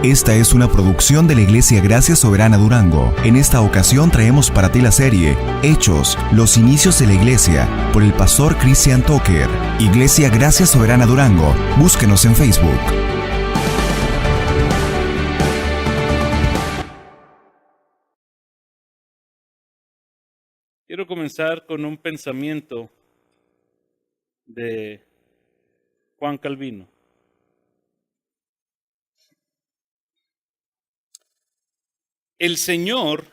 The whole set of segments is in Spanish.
Esta es una producción de la Iglesia Gracia Soberana Durango. En esta ocasión traemos para ti la serie Hechos, los inicios de la Iglesia, por el pastor Christian Tucker. Iglesia Gracia Soberana Durango. Búsquenos en Facebook. Quiero comenzar con un pensamiento de Juan Calvino. El Señor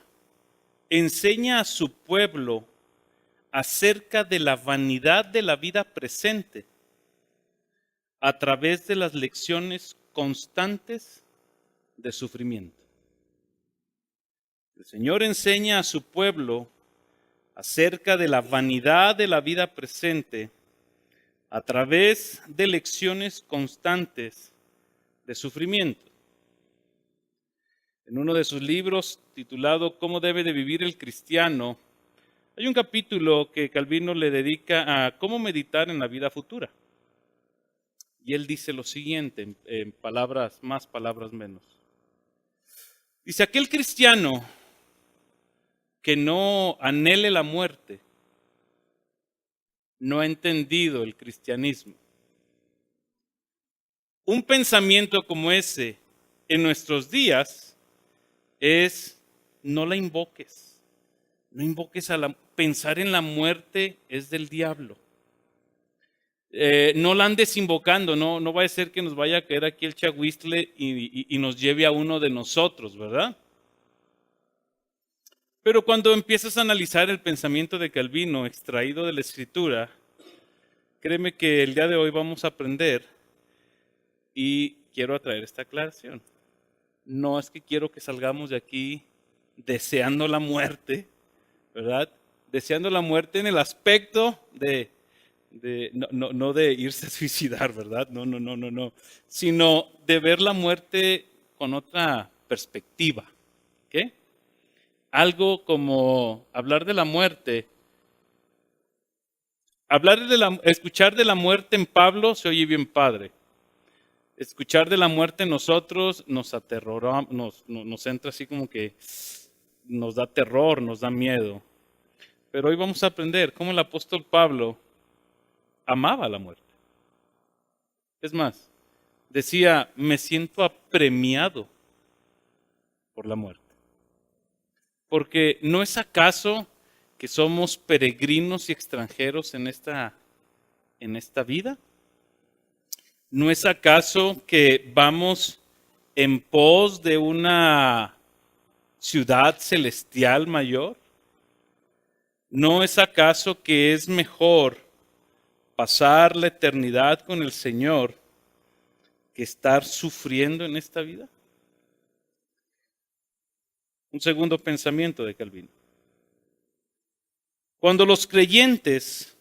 enseña a su pueblo acerca de la vanidad de la vida presente a través de las lecciones constantes de sufrimiento. El Señor enseña a su pueblo acerca de la vanidad de la vida presente a través de lecciones constantes de sufrimiento. En uno de sus libros titulado ¿Cómo debe de vivir el cristiano?, hay un capítulo que Calvino le dedica a cómo meditar en la vida futura. Y él dice lo siguiente, en palabras más, palabras menos. Dice, aquel cristiano que no anhele la muerte no ha entendido el cristianismo. Un pensamiento como ese en nuestros días es no la invoques. No invoques pensar en la muerte es del diablo. No la andes invocando, no vaya a ser que nos vaya a caer aquí el chahuistle y nos lleve a uno de nosotros, ¿verdad? Pero cuando empiezas a analizar el pensamiento de Calvino extraído de la Escritura, créeme que el día de hoy vamos a aprender y quiero traer esta aclaración. No es que quiero que salgamos de aquí deseando la muerte, ¿verdad? Deseando la muerte en el aspecto no de irse a suicidar, ¿verdad? No. Sino de ver la muerte con otra perspectiva, ¿ok? Algo como hablar de la muerte. Escuchar de la muerte en Pablo se oye bien padre. Escuchar de la muerte en nosotros nos aterrora, nos entra así como que nos da terror, nos da miedo. Pero hoy vamos a aprender cómo el apóstol Pablo amaba la muerte. Es más, decía, me siento apremiado por la muerte. Porque ¿no es acaso que somos peregrinos y extranjeros en esta vida? ¿No es acaso que vamos en pos de una ciudad celestial mayor? ¿No es acaso que es mejor pasar la eternidad con el Señor que estar sufriendo en esta vida? Un segundo pensamiento de Calvino. Cuando los creyentes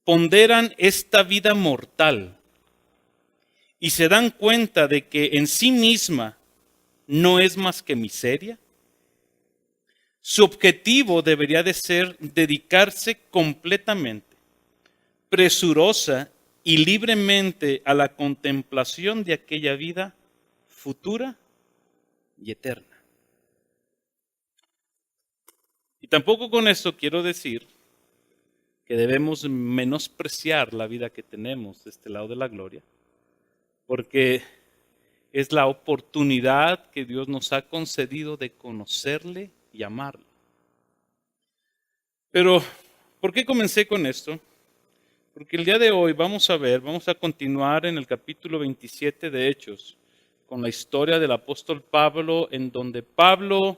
ponderan esta vida mortal y se dan cuenta de que en sí misma no es más que miseria, su objetivo debería de ser dedicarse completamente, presurosa y libremente a la contemplación de aquella vida futura y eterna. Y tampoco con esto quiero decir que debemos menospreciar la vida que tenemos de este lado de la gloria, porque es la oportunidad que Dios nos ha concedido de conocerle y amarle. Pero, ¿por qué comencé con esto? Porque el día de hoy vamos a continuar en el capítulo 27 de Hechos, con la historia del apóstol Pablo, en donde Pablo,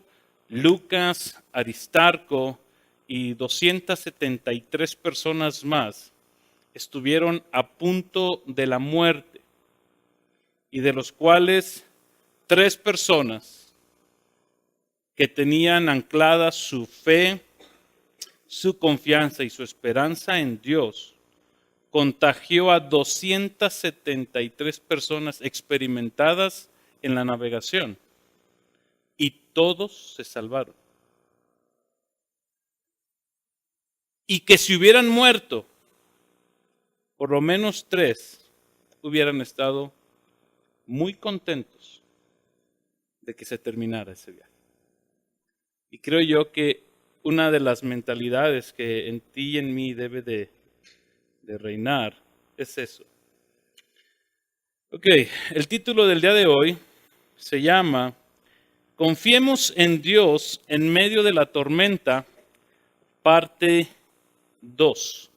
Lucas, Aristarco y 273 personas más estuvieron a punto de la muerte, y de los cuales 3 personas que tenían anclada su fe, su confianza y su esperanza en Dios, contagió a 273 personas experimentadas en la navegación y todos se salvaron. Y que si hubieran muerto, por lo menos 3 hubieran estado muy contentos de que se terminara ese viaje. Y creo yo que una de las mentalidades que en ti y en mí debe de reinar es eso. Ok, el título del día de hoy se llama Confiemos en Dios en medio de la tormenta, parte 2.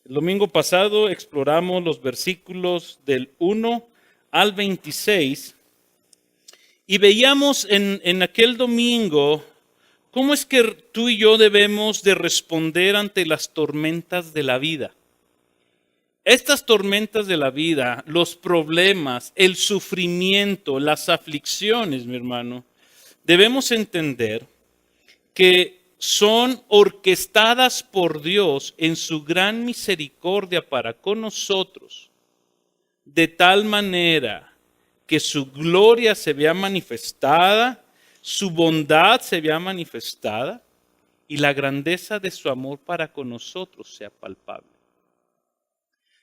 El domingo pasado exploramos los versículos del 1 al 26 y veíamos en aquel domingo cómo es que tú y yo debemos de responder ante las tormentas de la vida. Estas tormentas de la vida, los problemas, el sufrimiento, las aflicciones, mi hermano, debemos entender que son orquestadas por Dios en su gran misericordia para con nosotros, de tal manera que su gloria se vea manifestada, su bondad se vea manifestada y la grandeza de su amor para con nosotros sea palpable.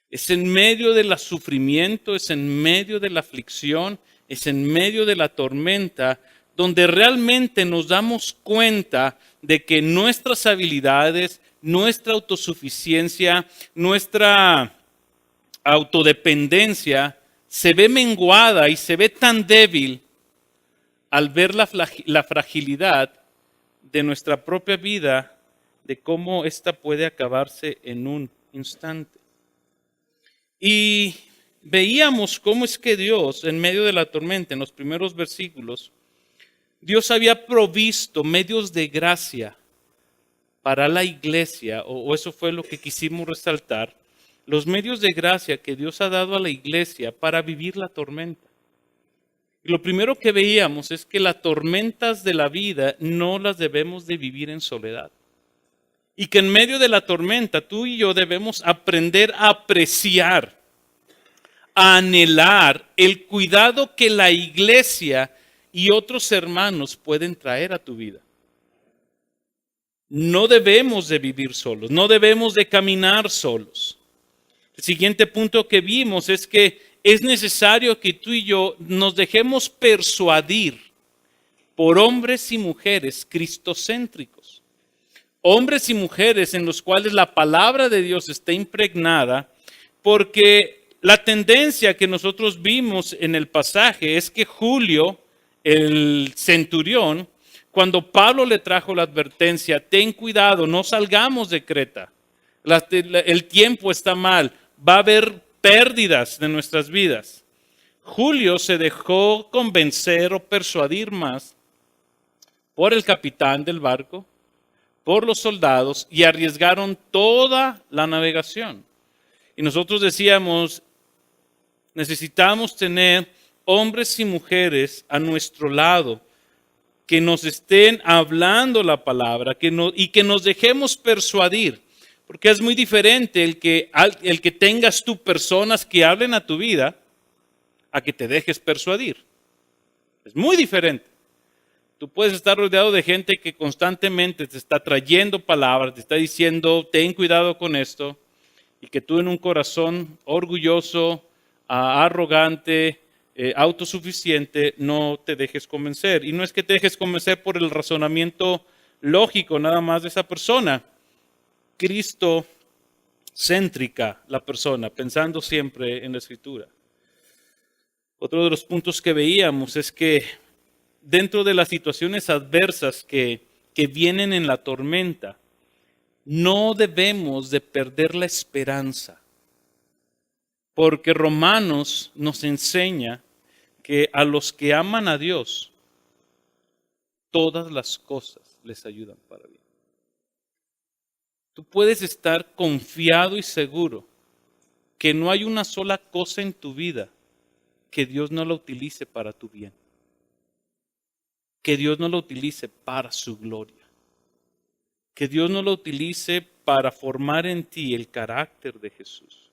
Es en medio del sufrimiento, es en medio de la aflicción, es en medio de la tormenta donde realmente nos damos cuenta de que nuestras habilidades, nuestra autosuficiencia, nuestra autodependencia se ve menguada y se ve tan débil al ver la fragilidad de nuestra propia vida, de cómo ésta puede acabarse en un instante. Y veíamos cómo es que Dios, en medio de la tormenta, en los primeros versículos, Dios había provisto medios de gracia para la iglesia, o eso fue lo que quisimos resaltar, los medios de gracia que Dios ha dado a la iglesia para vivir la tormenta. Y lo primero que veíamos es que las tormentas de la vida no las debemos de vivir en soledad. Y que en medio de la tormenta tú y yo debemos aprender a apreciar, a anhelar el cuidado que la iglesia y otros hermanos pueden traer a tu vida. No debemos de vivir solos, no debemos de caminar solos. El siguiente punto que vimos es que es necesario que tú y yo nos dejemos persuadir por hombres y mujeres cristocéntricos. Hombres y mujeres en los cuales la palabra de Dios está impregnada, porque la tendencia que nosotros vimos en el pasaje es que Julio, el centurión, cuando Pablo le trajo la advertencia, ten cuidado, no salgamos de Creta, el tiempo está mal, va a haber pérdidas de nuestras vidas. Julio se dejó convencer o persuadir más por el capitán del barco, por los soldados, y arriesgaron toda la navegación. Y nosotros decíamos, necesitamos tener hombres y mujeres a nuestro lado que nos estén hablando la palabra y que nos dejemos persuadir. Porque es muy diferente el que tengas tú personas que hablen a tu vida a que te dejes persuadir. Es muy diferente. Tú puedes estar rodeado de gente que constantemente te está trayendo palabras, te está diciendo, ten cuidado con esto, y que tú en un corazón orgulloso, arrogante, autosuficiente, no te dejes convencer. Y no es que te dejes convencer por el razonamiento lógico nada más de esa persona. Cristo céntrica la persona, pensando siempre en la Escritura. Otro de los puntos que veíamos es que dentro de las situaciones adversas que vienen en la tormenta, no debemos de perder la esperanza. Porque Romanos nos enseña que a los que aman a Dios, todas las cosas les ayudan para bien. Tú puedes estar confiado y seguro que no hay una sola cosa en tu vida que Dios no la utilice para tu bien. Que Dios no la utilice para su gloria. Que Dios no la utilice para formar en ti el carácter de Jesús.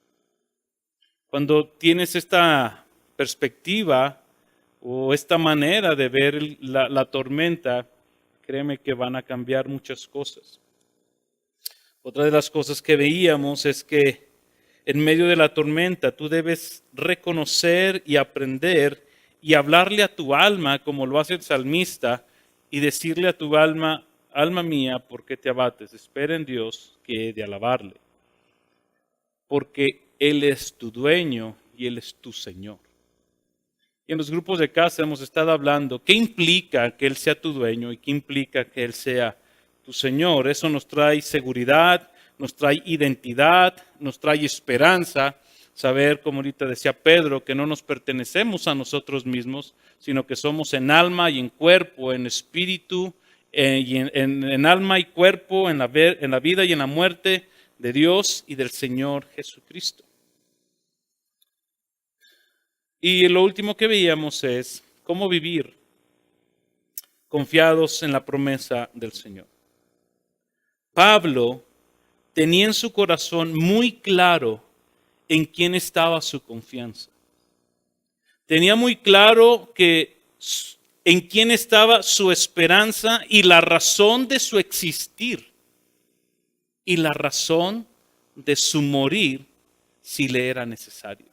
Cuando tienes esta perspectiva o esta manera de ver la tormenta, créeme que van a cambiar muchas cosas. Otra de las cosas que veíamos es que en medio de la tormenta tú debes reconocer y aprender y hablarle a tu alma como lo hace el salmista y decirle a tu alma, alma mía, ¿por qué te abates? Espera en Dios que he de alabarle. Porque Él es tu dueño y Él es tu Señor. Y en los grupos de casa hemos estado hablando qué implica que Él sea tu dueño y qué implica que Él sea tu Señor. Eso nos trae seguridad, nos trae identidad, nos trae esperanza. Saber, como ahorita decía Pedro, que no nos pertenecemos a nosotros mismos, sino que somos en alma y en cuerpo, en espíritu, y en alma y cuerpo, en la vida y en la muerte de Dios y del Señor Jesucristo. Y lo último que veíamos es cómo vivir confiados en la promesa del Señor. Pablo tenía en su corazón muy claro en quién estaba su confianza. Tenía muy claro en quién estaba su esperanza y la razón de su existir y la razón de su morir si le era necesario.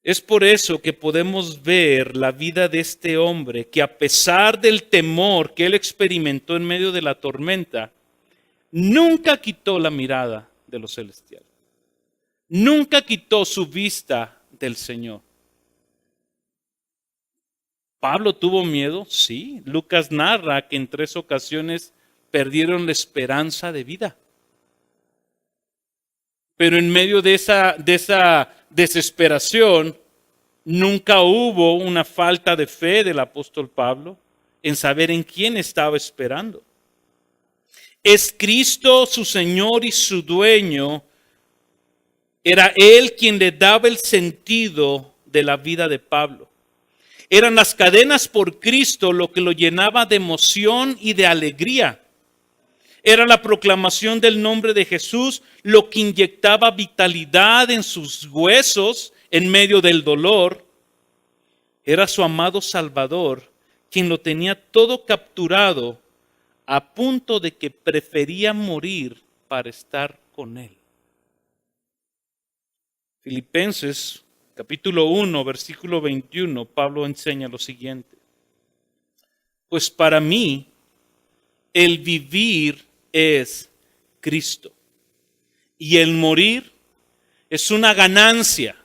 Es por eso que podemos ver la vida de este hombre que, a pesar del temor que él experimentó en medio de la tormenta, nunca quitó la mirada de lo celestial. Nunca quitó su vista del Señor. ¿Pablo tuvo miedo? Sí. Lucas narra que en 3 ocasiones perdieron la esperanza de vida. Pero en medio de esa desesperación, nunca hubo una falta de fe del apóstol Pablo en saber en quién estaba esperando. Es Cristo su Señor y su dueño. Era Él quien le daba el sentido de la vida de Pablo. Eran las cadenas por Cristo lo que lo llenaba de emoción y de alegría. Era la proclamación del nombre de Jesús lo que inyectaba vitalidad en sus huesos en medio del dolor. Era su amado Salvador quien lo tenía todo capturado a punto de que prefería morir para estar con Él. Filipenses capítulo 1, versículo 21, Pablo enseña lo siguiente. Pues para mí el vivir es Cristo y el morir es una ganancia.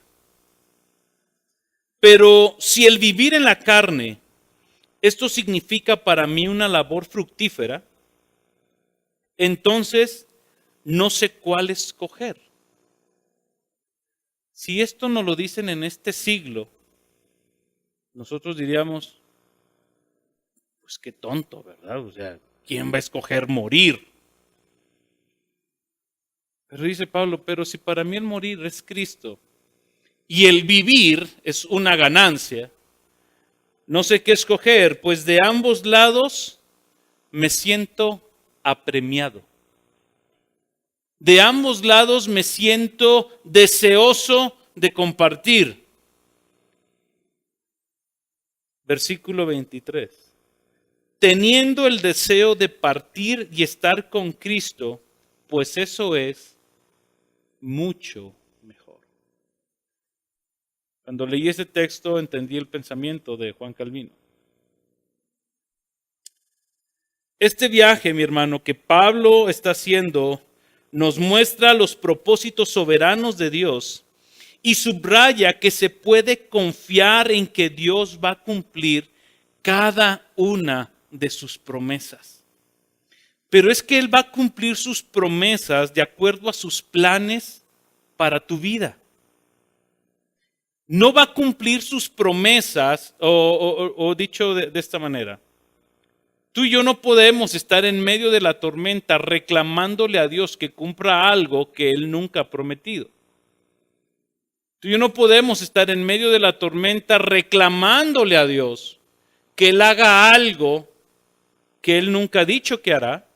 Pero si el vivir en la carne, esto significa para mí una labor fructífera, entonces no sé cuál escoger. Si esto nos lo dicen en este siglo, nosotros diríamos, pues qué tonto, ¿verdad? O sea, ¿quién va a escoger morir? Pero dice Pablo, pero si para mí el morir es Cristo y el vivir es una ganancia, no sé qué escoger, pues de ambos lados me siento apremiado. De ambos lados me siento deseoso de compartir. Versículo 23. Teniendo el deseo de partir y estar con Cristo, pues eso es mucho mejor. Cuando leí ese texto entendí el pensamiento de Juan Calvino. Este viaje, mi hermano, que Pablo está haciendo, nos muestra los propósitos soberanos de Dios y subraya que se puede confiar en que Dios va a cumplir cada una de sus promesas. Pero es que Él va a cumplir sus promesas de acuerdo a sus planes para tu vida. No va a cumplir sus promesas, o dicho de esta manera, tú y yo no podemos estar en medio de la tormenta reclamándole a Dios que cumpla algo que Él nunca ha prometido. Tú y yo no podemos estar en medio de la tormenta reclamándole a Dios que Él haga algo que Él nunca ha dicho que hará,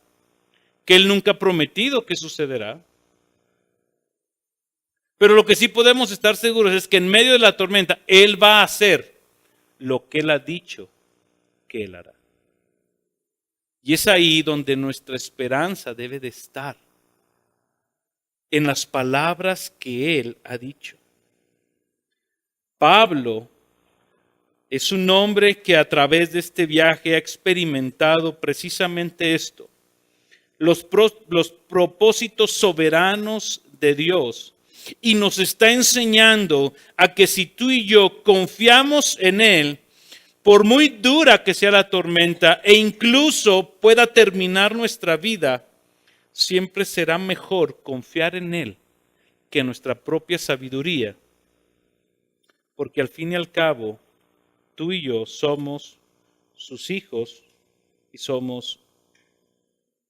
que Él nunca ha prometido que sucederá. Pero lo que sí podemos estar seguros es que en medio de la tormenta Él va a hacer lo que Él ha dicho que Él hará. Y es ahí donde nuestra esperanza debe de estar, en las palabras que Él ha dicho. Pablo es un hombre que a través de este viaje ha experimentado precisamente esto. Los propósitos soberanos de Dios. Y nos está enseñando a que si tú y yo confiamos en Él, por muy dura que sea la tormenta e incluso pueda terminar nuestra vida, siempre será mejor confiar en Él que en nuestra propia sabiduría. Porque al fin y al cabo, tú y yo somos sus hijos y somos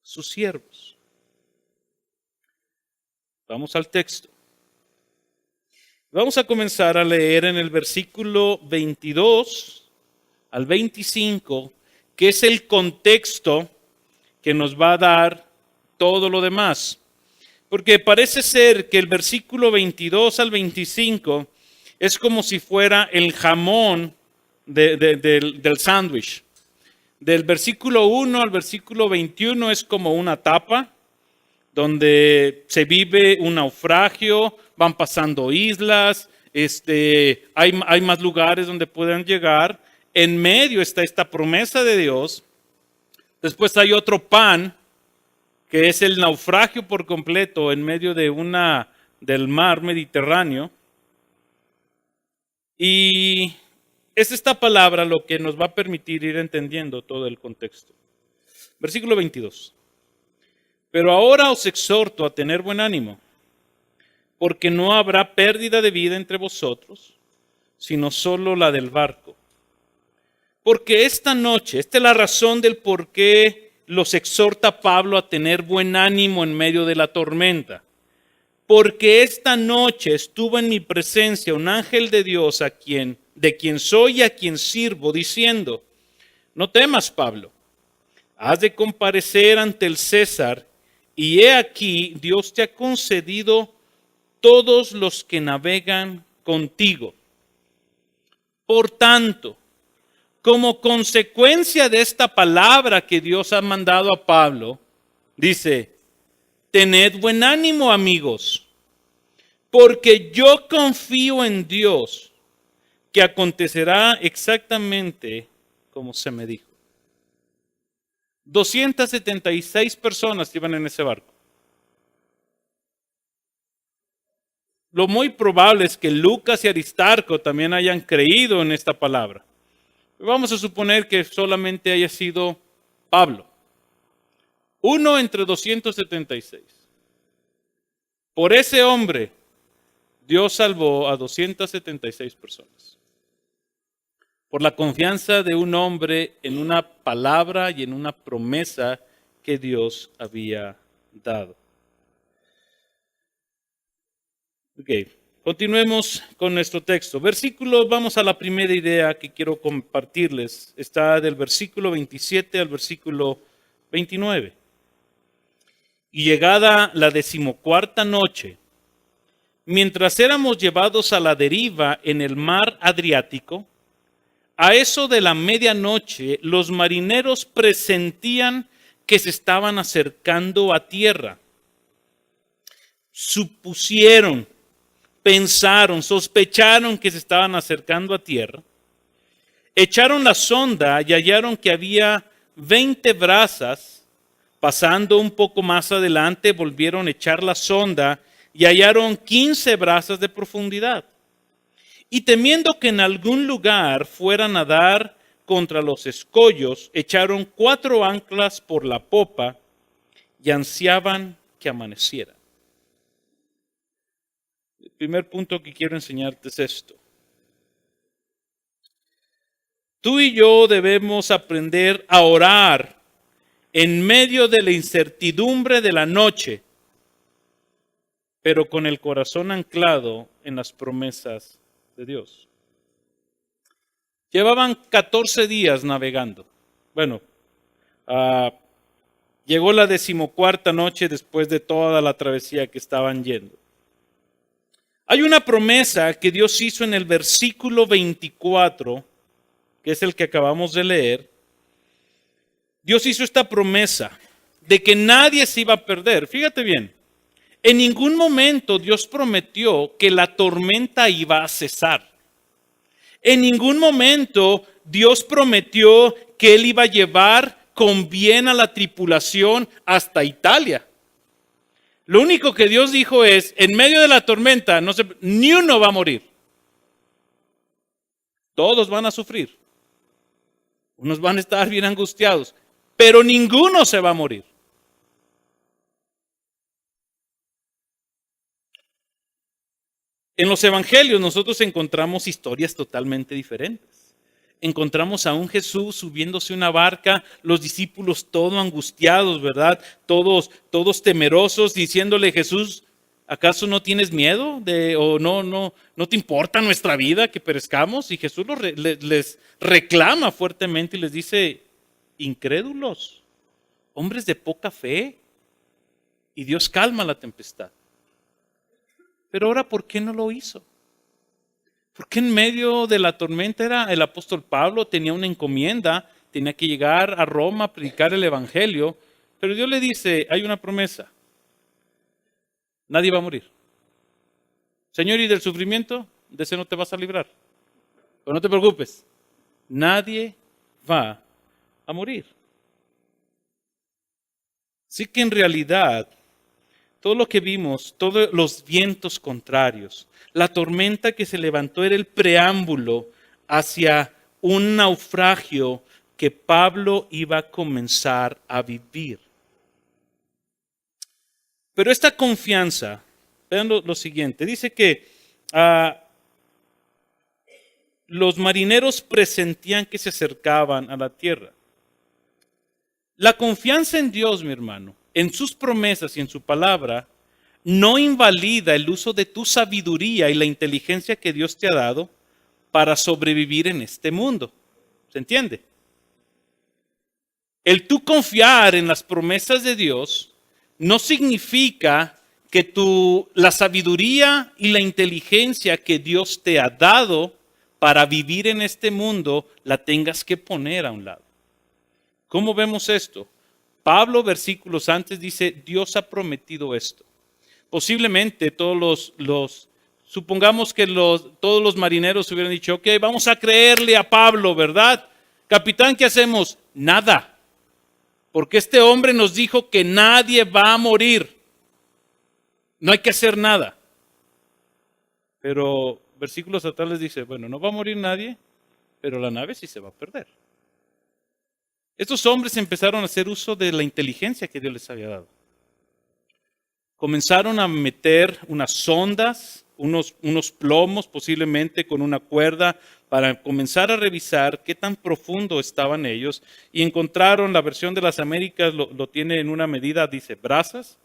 sus siervos. Vamos al texto. Vamos a comenzar a leer en el versículo 22 al 25, que es el contexto que nos va a dar todo lo demás. Porque parece ser que el versículo 22 al 25 es como si fuera el jamón del sándwich. Del versículo 1 al versículo 21 es como una tapa, donde se vive un naufragio, van pasando islas, hay más lugares donde pueden llegar. En medio está esta promesa de Dios. Después hay otro pan, que es el naufragio por completo en medio del mar Mediterráneo. Y es esta palabra lo que nos va a permitir ir entendiendo todo el contexto. Versículo 22. Pero ahora os exhorto a tener buen ánimo, porque no habrá pérdida de vida entre vosotros, sino solo la del barco. Porque esta noche, esta es la razón del por qué los exhorta Pablo a tener buen ánimo en medio de la tormenta. Porque esta noche estuvo en mi presencia un ángel de Dios de quien soy y a quien sirvo, diciendo: no temas, Pablo, has de comparecer ante el César, y he aquí, Dios te ha concedido todos los que navegan contigo. Por tanto, como consecuencia de esta palabra que Dios ha mandado a Pablo, dice: tened buen ánimo, amigos, porque yo confío en Dios que acontecerá exactamente como se me dijo. 276 personas iban en ese barco. Lo muy probable es que Lucas y Aristarco también hayan creído en esta palabra. Vamos a suponer que solamente haya sido Pablo. Uno entre 276. Por ese hombre, Dios salvó a 276 personas. Por la confianza de un hombre en una palabra y en una promesa que Dios había dado. Ok, continuemos con nuestro texto. Vamos a la primera idea que quiero compartirles. Está del versículo 27 al versículo 29. Y llegada la 14ª noche, mientras éramos llevados a la deriva en el mar Adriático, a eso de la medianoche, los marineros presentían que se estaban acercando a tierra. Supusieron, pensaron, sospecharon que se estaban acercando a tierra. Echaron la sonda y hallaron que había 20 brazas. Pasando un poco más adelante, volvieron a echar la sonda y hallaron 15 brazas de profundidad. Y temiendo que en algún lugar fueran a dar contra los escollos, echaron 4 anclas por la popa y ansiaban que amaneciera. El primer punto que quiero enseñarte es esto. Tú y yo debemos aprender a orar en medio de la incertidumbre de la noche, pero con el corazón anclado en las promesas de Dios. Llevaban 14 días navegando. Bueno, llegó la 14ª noche después de toda la travesía que estaban yendo. Hay una promesa que Dios hizo en el versículo 24, que es el que acabamos de leer. Dios hizo esta promesa de que nadie se iba a perder. Fíjate bien, en ningún momento Dios prometió que la tormenta iba a cesar. En ningún momento Dios prometió que Él iba a llevar con bien a la tripulación hasta Italia. Lo único que Dios dijo es, en medio de la tormenta, ni uno va a morir. Todos van a sufrir. Unos van a estar bien angustiados, pero ninguno se va a morir. En los evangelios nosotros encontramos historias totalmente diferentes. Encontramos a un Jesús subiéndose a una barca, los discípulos todos angustiados, ¿verdad? Todos temerosos, diciéndole, Jesús, ¿acaso no tienes miedo? ¿O no te importa nuestra vida, que perezcamos? Y Jesús les reclama fuertemente y les dice, incrédulos, hombres de poca fe. Y Dios calma la tempestad. Pero ahora, ¿por qué no lo hizo? Porque en medio de la tormenta el apóstol Pablo tenía una encomienda, tenía que llegar a Roma a predicar el evangelio, pero Dios le dice, hay una promesa, nadie va a morir. Señor, y del sufrimiento, de ese no te vas a librar. Pero no te preocupes, nadie va a morir. Así que en realidad, todo lo que vimos, todos los vientos contrarios, la tormenta que se levantó era el preámbulo hacia un naufragio que Pablo iba a comenzar a vivir. Pero esta confianza, vean lo siguiente, dice que los marineros presentían que se acercaban a la tierra. La confianza en Dios, mi hermano, en sus promesas y en su palabra, no invalida el uso de tu sabiduría y la inteligencia que Dios te ha dado para sobrevivir en este mundo. ¿Se entiende? El tú confiar en las promesas de Dios no significa que la sabiduría y la inteligencia que Dios te ha dado para vivir en este mundo la tengas que poner a un lado. ¿Cómo vemos esto? Pablo, versículos antes, dice, Dios ha prometido esto. Posiblemente supongamos que todos los marineros hubieran dicho, ok, vamos a creerle a Pablo, ¿verdad? Capitán, ¿qué hacemos? Nada. Porque este hombre nos dijo que nadie va a morir. No hay que hacer nada. Pero versículos atrás les dice, bueno, no va a morir nadie, pero la nave sí se va a perder. Estos hombres empezaron a hacer uso de la inteligencia que Dios les había dado. Comenzaron a meter unas sondas, unos plomos posiblemente con una cuerda para comenzar a revisar qué tan profundo estaban ellos y encontraron, la versión de las Américas lo tiene en una medida, dice brazas.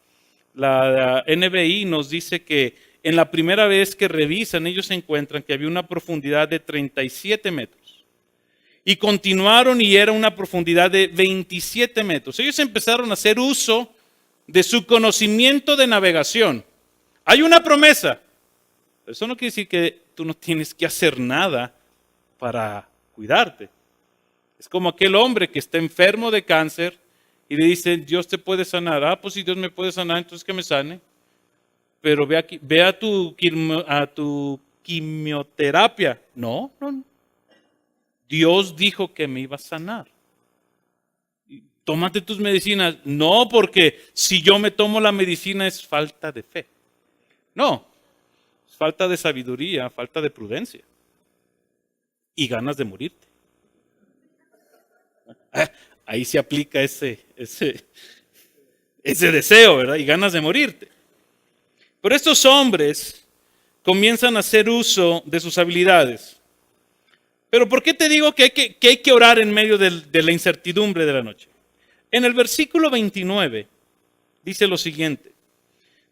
La NBI nos dice que en la primera vez que revisan ellos encuentran que había una profundidad de 37 metros. Y continuaron y era una profundidad de 27 metros. Ellos empezaron a hacer uso de su conocimiento de navegación. Hay una promesa. Eso no quiere decir que tú no tienes que hacer nada para cuidarte. Es como aquel hombre que está enfermo de cáncer y le dicen, Dios te puede sanar. Ah, pues si Dios me puede sanar, entonces que me sane. Pero ve a tu quimioterapia. No. Dios dijo que me iba a sanar. Tómate tus medicinas. No, porque si yo me tomo la medicina es falta de fe. No, es falta de sabiduría, falta de prudencia. Y ganas de morirte. Ahí se aplica ese deseo, ¿verdad? Y ganas de morirte. Pero estos hombres comienzan a hacer uso de sus habilidades. Pero ¿por qué te digo que hay que orar en medio de la incertidumbre de la noche? En el versículo 29 dice lo siguiente.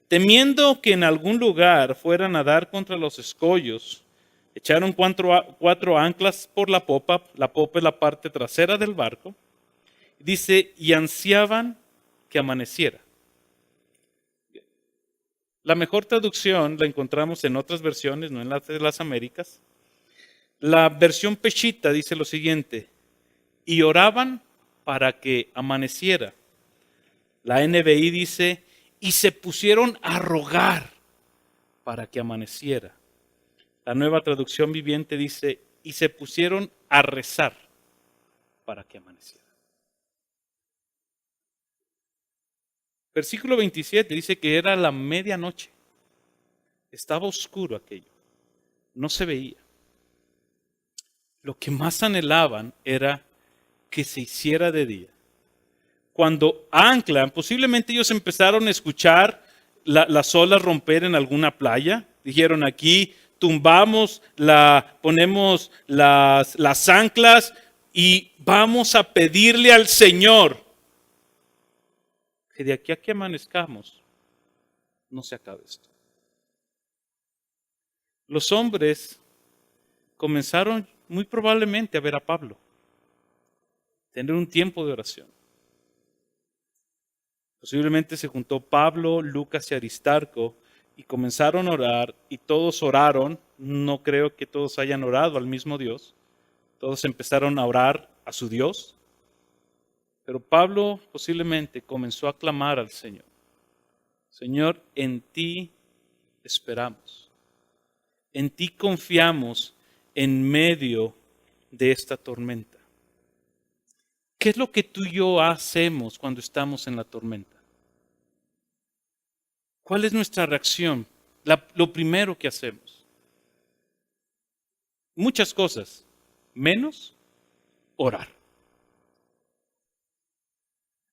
Temiendo que en algún lugar fueran a dar contra los escollos, echaron cuatro anclas por la popa es la parte trasera del barco, dice, y ansiaban que amaneciera. La mejor traducción la encontramos en otras versiones, no en las de las Américas. La versión Peshita dice lo siguiente, y oraban para que amaneciera. La NBI dice, y se pusieron a rogar para que amaneciera. La Nueva Traducción Viviente dice, y se pusieron a rezar para que amaneciera. Versículo 27 dice que era la medianoche. Estaba oscuro aquello. No se veía. Lo que más anhelaban era que se hiciera de día. Cuando anclan, posiblemente ellos empezaron a escuchar las olas romper en alguna playa. Dijeron, aquí tumbamos, ponemos las anclas y vamos a pedirle al Señor que de aquí a que amanezcamos no se acabe esto. Los hombres comenzaron muy probablemente a ver a Pablo, tener un tiempo de oración. Posiblemente se juntó Pablo, Lucas y Aristarco y comenzaron a orar y todos oraron. No creo que todos hayan orado al mismo Dios. Todos empezaron a orar a su Dios. Pero Pablo posiblemente comenzó a clamar al Señor. Señor, en ti esperamos. En ti confiamos en medio de esta tormenta. ¿Qué es lo que tú y yo hacemos cuando estamos en la tormenta? ¿Cuál es nuestra reacción? Lo primero que hacemos. Muchas cosas, menos orar.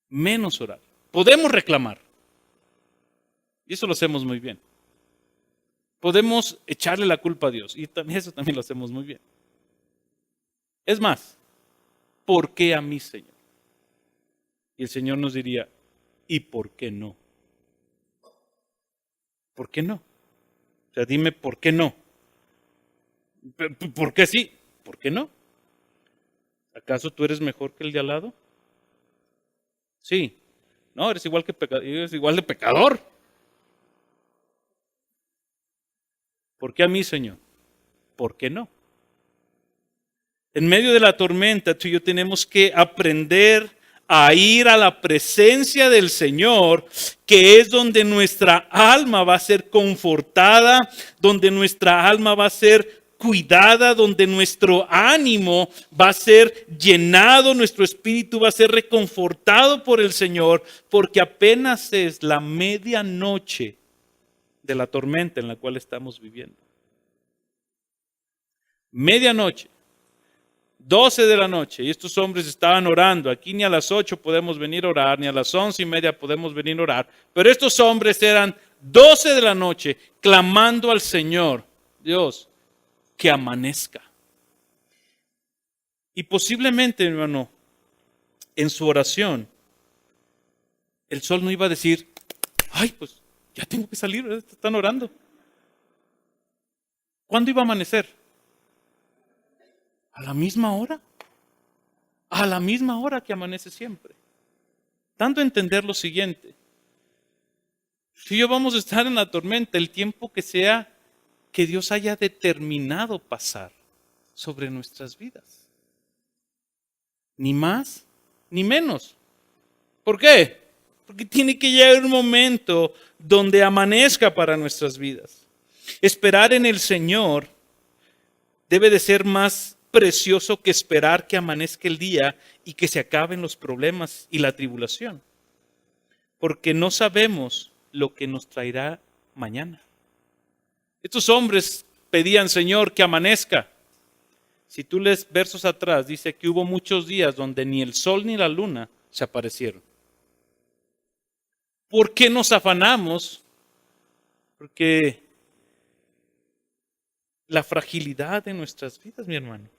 Menos orar. Podemos reclamar. Y eso lo hacemos muy bien. Podemos echarle la culpa a Dios. Y eso también lo hacemos muy bien. Es más, ¿por qué a mí, Señor? Y el Señor nos diría, ¿y por qué no? ¿Por qué no? O sea, dime, ¿por qué no? ¿Por qué sí? ¿Por qué no? ¿Acaso tú eres mejor que el de al lado? Sí. No, eres igual de pecador. ¿Por qué a mí, Señor? ¿Por qué no? En medio de la tormenta, tú y yo tenemos que aprender a ir a la presencia del Señor, que es donde nuestra alma va a ser confortada, donde nuestra alma va a ser cuidada, donde nuestro ánimo va a ser llenado, nuestro espíritu va a ser reconfortado por el Señor, porque apenas es la medianoche de la tormenta en la cual estamos viviendo. Medianoche. 12 de la noche, y estos hombres estaban orando. Aquí ni a las 8 podemos venir a orar, ni a las 11:30 podemos venir a orar. Pero estos hombres eran 12 de la noche clamando al Señor, Dios, que amanezca. Y posiblemente, hermano, en su oración, el sol no iba a decir, ay, pues ya tengo que salir, están orando. ¿Cuándo iba a amanecer? ¿A la misma hora? A la misma hora que amanece siempre. Dando a entender lo siguiente. Si yo vamos a estar en la tormenta, el tiempo que sea que Dios haya determinado pasar sobre nuestras vidas. Ni más, ni menos. ¿Por qué? Porque tiene que llegar un momento donde amanezca para nuestras vidas. Esperar en el Señor debe de ser más precioso que esperar que amanezca el día y que se acaben los problemas y la tribulación. Porque no sabemos lo que nos traerá mañana. Estos hombres pedían, Señor, que amanezca. Si tú lees versos atrás, dice que hubo muchos días donde ni el sol ni la luna se aparecieron. ¿Por qué nos afanamos? Porque la fragilidad de nuestras vidas, mi hermano.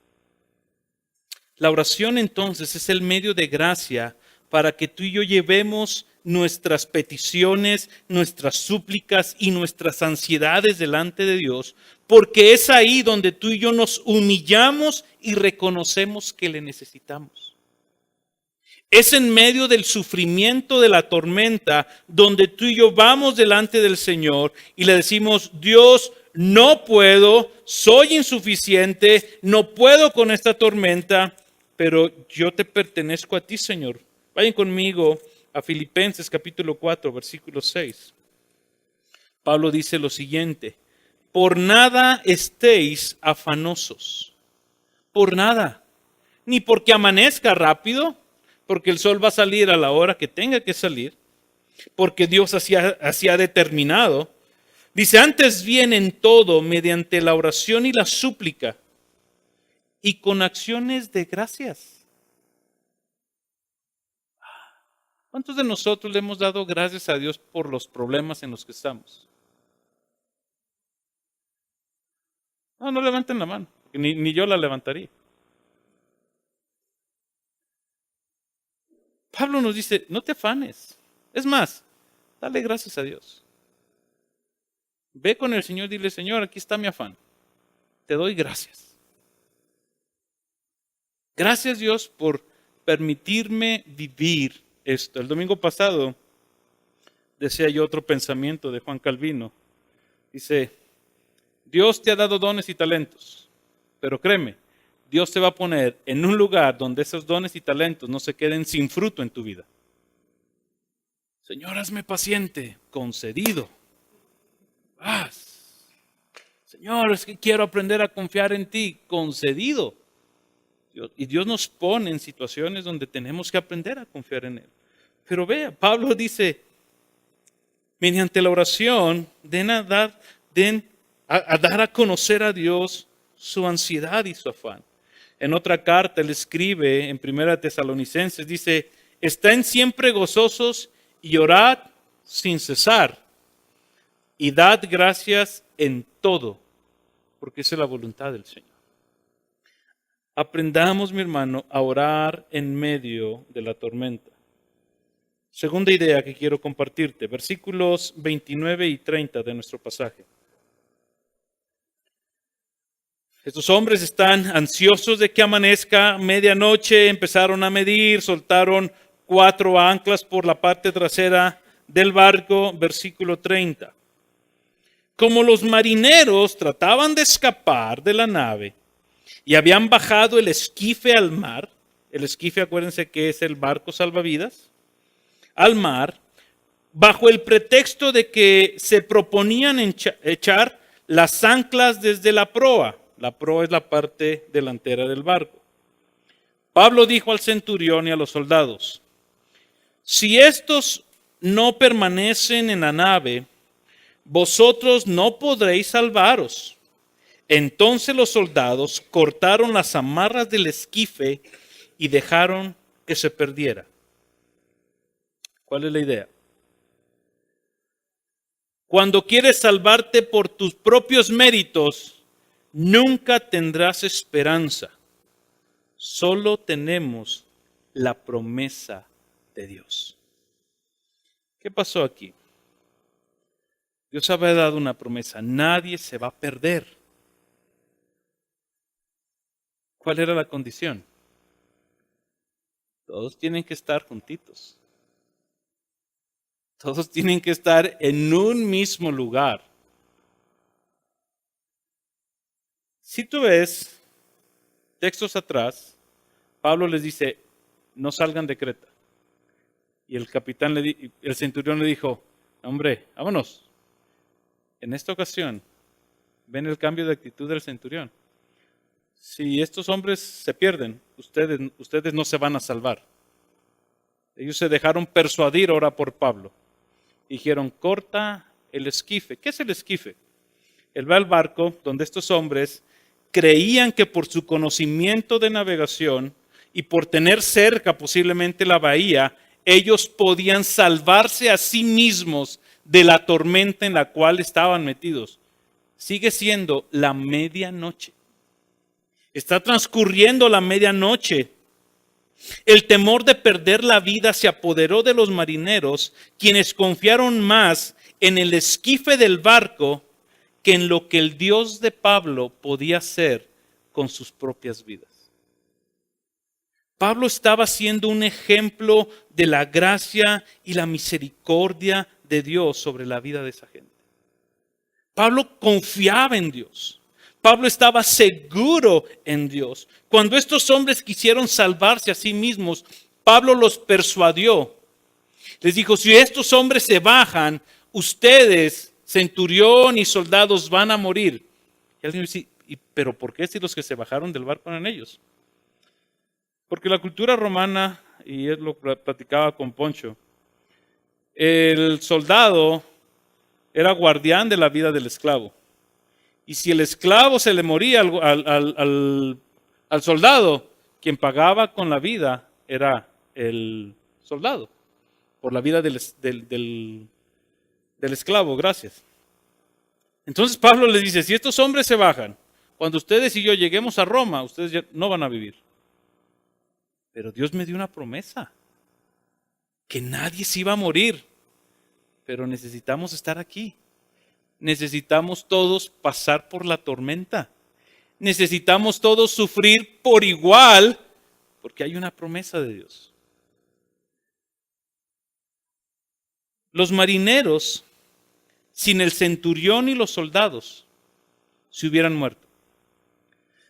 La oración entonces es el medio de gracia para que tú y yo llevemos nuestras peticiones, nuestras súplicas y nuestras ansiedades delante de Dios, porque es ahí donde tú y yo nos humillamos y reconocemos que le necesitamos. Es en medio del sufrimiento de la tormenta donde tú y yo vamos delante del Señor y le decimos, Dios, no puedo, soy insuficiente, no puedo con esta tormenta, pero yo te pertenezco a ti, Señor. Vayan conmigo a Filipenses capítulo 4, versículo 6. Pablo dice lo siguiente, por nada estéis afanosos, por nada, ni porque amanezca rápido, porque el sol va a salir a la hora que tenga que salir, porque Dios así ha determinado. Dice, antes bien en todo, mediante la oración y la súplica, y con acciones de gracias. ¿Cuántos de nosotros le hemos dado gracias a Dios por los problemas en los que estamos? No levanten la mano, ni yo la levantaría. Pablo nos dice, no te afanes. Es más, dale gracias a Dios. Ve con el Señor y dile, Señor, aquí está mi afán. Te doy gracias. Gracias Dios por permitirme vivir esto. El domingo pasado decía yo otro pensamiento de Juan Calvino. Dice, Dios te ha dado dones y talentos, pero créeme, Dios te va a poner en un lugar donde esos dones y talentos no se queden sin fruto en tu vida. Señor, hazme paciente, concedido. Señor, es que quiero aprender a confiar en ti, concedido. Y Dios nos pone en situaciones donde tenemos que aprender a confiar en Él. Pero vea, Pablo dice, mediante la oración, den a dar a conocer a Dios su ansiedad y su afán. En otra carta él escribe en 1 Tesalonicenses, dice, estén siempre gozosos y orad sin cesar. Y dad gracias en todo, porque esa es la voluntad del Señor. Aprendamos, mi hermano, a orar en medio de la tormenta. Segunda idea que quiero compartirte, versículos 29 y 30 de nuestro pasaje. Estos hombres están ansiosos de que amanezca medianoche, empezaron a medir, soltaron 4 anclas por la parte trasera del barco, versículo 30. Como los marineros trataban de escapar de la nave y habían bajado el esquife al mar, el esquife acuérdense que es el barco salvavidas, al mar, bajo el pretexto de que se proponían echar las anclas desde la proa. La proa es la parte delantera del barco. Pablo dijo al centurión y a los soldados, si estos no permanecen en la nave, vosotros no podréis salvaros. Entonces los soldados cortaron las amarras del esquife y dejaron que se perdiera. ¿Cuál es la idea? Cuando quieres salvarte por tus propios méritos, nunca tendrás esperanza. Solo tenemos la promesa de Dios. ¿Qué pasó aquí? Dios había dado una promesa. Nadie se va a perder. ¿Cuál era la condición? Todos tienen que estar juntitos. Todos tienen que estar en un mismo lugar. Si tú ves textos atrás, Pablo les dice, no salgan de Creta. Y el centurión le dijo, hombre, vámonos. En esta ocasión, ven el cambio de actitud del centurión. Si estos hombres se pierden, ustedes no se van a salvar. Ellos se dejaron persuadir ahora por Pablo. Dijeron, corta el esquife. ¿Qué es el esquife? Él va al barco donde estos hombres creían que por su conocimiento de navegación y por tener cerca posiblemente la bahía, ellos podían salvarse a sí mismos de la tormenta en la cual estaban metidos. Sigue siendo la medianoche. Está transcurriendo la medianoche. El temor de perder la vida se apoderó de los marineros, quienes confiaron más en el esquife del barco que en lo que el Dios de Pablo podía hacer con sus propias vidas. Pablo estaba siendo un ejemplo de la gracia y la misericordia de Dios sobre la vida de esa gente. Pablo confiaba en Dios. Pablo estaba seguro en Dios. Cuando estos hombres quisieron salvarse a sí mismos, Pablo los persuadió. Les dijo, si estos hombres se bajan, ustedes, centurión y soldados, van a morir. Y alguien dice, ¿Pero por qué si los que se bajaron del barco eran ellos? Porque la cultura romana, y él lo platicaba con Poncho, el soldado era guardián de la vida del esclavo. Y si el esclavo se le moría al soldado, quien pagaba con la vida era el soldado, por la vida del esclavo, gracias. Entonces Pablo les dice, si estos hombres se bajan, cuando ustedes y yo lleguemos a Roma, ustedes ya no van a vivir. Pero Dios me dio una promesa, que nadie se iba a morir, pero necesitamos estar aquí. Necesitamos todos pasar por la tormenta. Necesitamos todos sufrir por igual, porque hay una promesa de Dios. Los marineros, sin el centurión y los soldados, se hubieran muerto.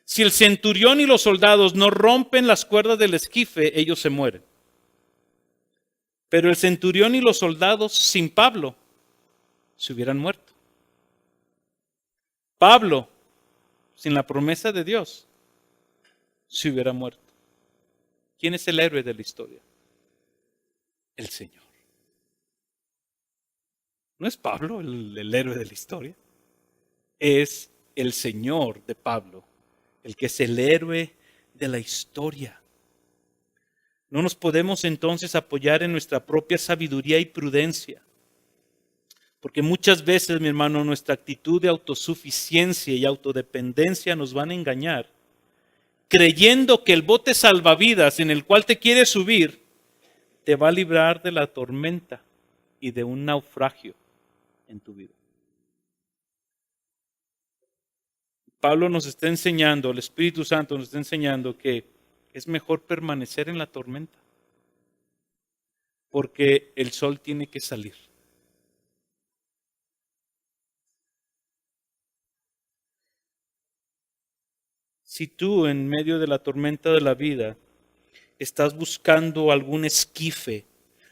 Si el centurión y los soldados no rompen las cuerdas del esquife, ellos se mueren. Pero el centurión y los soldados, sin Pablo, se hubieran muerto. Pablo, sin la promesa de Dios, se hubiera muerto. ¿Quién es el héroe de la historia? El Señor. No es Pablo el héroe de la historia. Es el Señor de Pablo, el que es el héroe de la historia. No nos podemos entonces apoyar en nuestra propia sabiduría y prudencia. Porque muchas veces, mi hermano, nuestra actitud de autosuficiencia y autodependencia nos van a engañar, creyendo que el bote salvavidas en el cual te quieres subir te va a librar de la tormenta y de un naufragio en tu vida. Pablo nos está enseñando, el Espíritu Santo nos está enseñando que es mejor permanecer en la tormenta, porque el sol tiene que salir. Si tú en medio de la tormenta de la vida estás buscando algún esquife,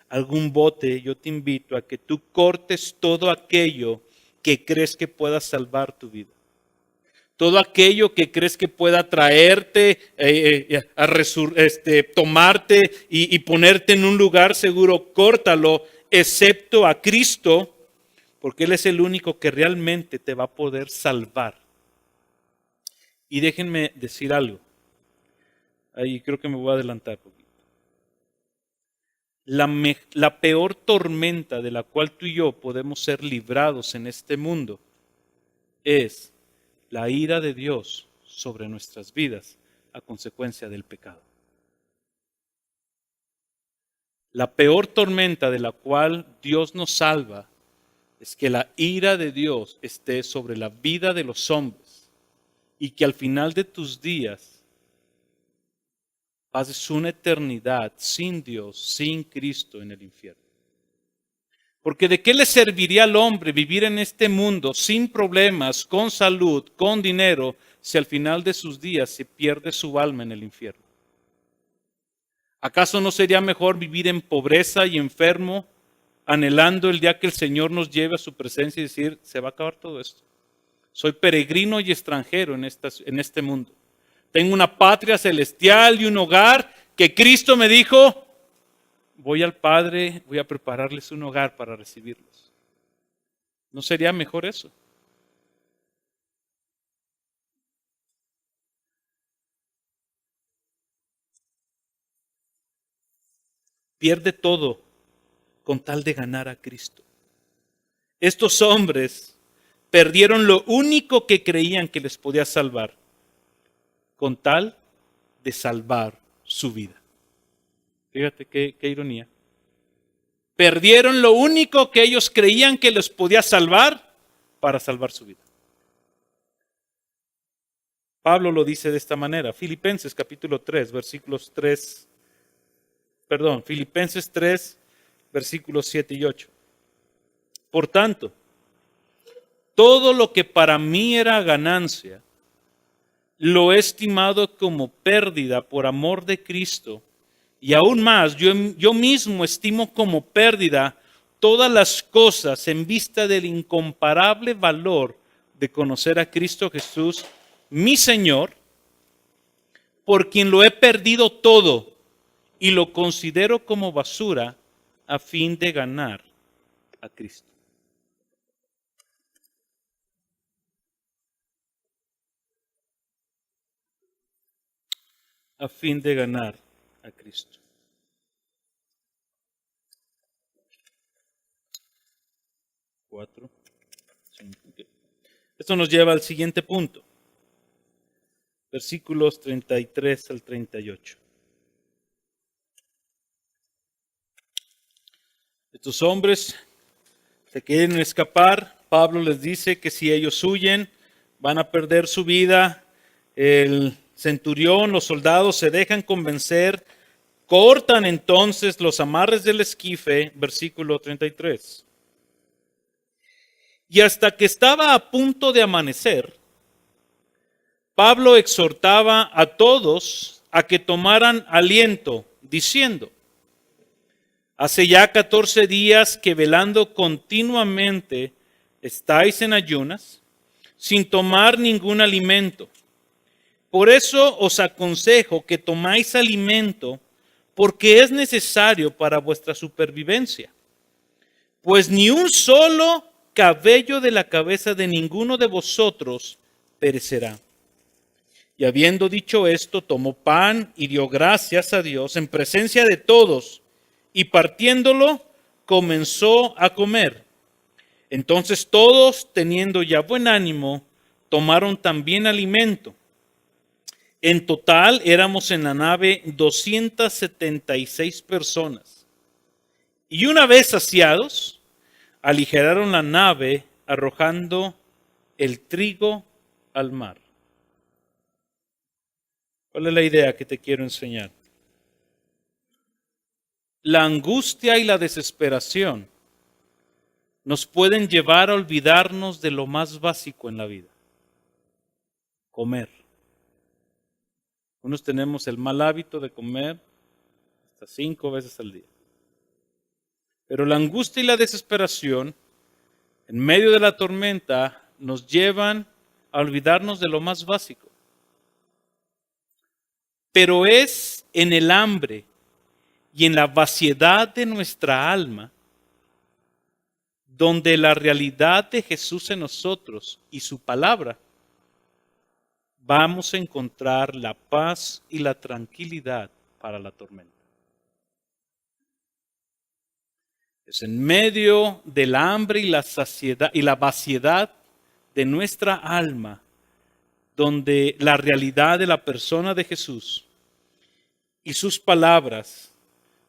algún bote, yo te invito a que tú cortes todo aquello que crees que pueda salvar tu vida. Todo aquello que crees que pueda traerte, tomarte y ponerte en un lugar seguro, córtalo, excepto a Cristo, porque Él es el único que realmente te va a poder salvar. Y déjenme decir algo. Ahí creo que me voy a adelantar un poquito. La peor tormenta de la cual tú y yo podemos ser librados en este mundo es la ira de Dios sobre nuestras vidas a consecuencia del pecado. La peor tormenta de la cual Dios nos salva es que la ira de Dios esté sobre la vida de los hombres y que al final de tus días pases una eternidad sin Dios, sin Cristo en el infierno. Porque ¿de qué le serviría al hombre vivir en este mundo sin problemas, con salud, con dinero, si al final de sus días se pierde su alma en el infierno? ¿Acaso no sería mejor vivir en pobreza y enfermo, anhelando el día que el Señor nos lleve a su presencia y decir, se va a acabar todo esto? Soy peregrino y extranjero en este mundo. Tengo una patria celestial y un hogar que Cristo me dijo, voy al Padre, voy a prepararles un hogar para recibirlos. ¿No sería mejor eso? Pierde todo con tal de ganar a Cristo. Estos hombres perdieron lo único que creían que les podía salvar, con tal de salvar su vida. Fíjate qué ironía. Perdieron lo único que ellos creían que les podía salvar para salvar su vida. Pablo lo dice de esta manera, Filipenses 3, versículos 7 y 8. Por tanto, todo lo que para mí era ganancia, lo he estimado como pérdida por amor de Cristo. Y aún más, yo mismo estimo como pérdida todas las cosas en vista del incomparable valor de conocer a Cristo Jesús, mi Señor, por quien lo he perdido todo y lo considero como basura a fin de ganar a Cristo. A fin de ganar a Cristo. Esto nos lleva al siguiente punto. Versículos 33 al 38. Estos hombres se quieren escapar. Pablo les dice que si ellos huyen, van a perder su vida. El centurión, los soldados se dejan convencer, cortan entonces los amarres del esquife, versículo 33. Y hasta que estaba a punto de amanecer, Pablo exhortaba a todos a que tomaran aliento, diciendo: hace ya 14 días que velando continuamente estáis en ayunas, sin tomar ningún alimento. Por eso os aconsejo que tomáis alimento, porque es necesario para vuestra supervivencia. Pues ni un solo cabello de la cabeza de ninguno de vosotros perecerá. Y habiendo dicho esto, tomó pan y dio gracias a Dios en presencia de todos, y partiéndolo, comenzó a comer. Entonces todos, teniendo ya buen ánimo, tomaron también alimento. En total éramos en la nave 276 personas. Y una vez saciados, aligeraron la nave arrojando el trigo al mar. ¿Cuál es la idea que te quiero enseñar? La angustia y la desesperación nos pueden llevar a olvidarnos de lo más básico en la vida: comer. Unos tenemos el mal hábito de comer hasta 5 veces al día. Pero la angustia y la desesperación, en medio de la tormenta, nos llevan a olvidarnos de lo más básico. Pero es en el hambre y en la vaciedad de nuestra alma donde la realidad de Jesús en nosotros y su palabra vamos a encontrar la paz y la tranquilidad para la tormenta. Es en medio del hambre y la saciedad y la vaciedad de nuestra alma donde la realidad de la persona de Jesús y sus palabras,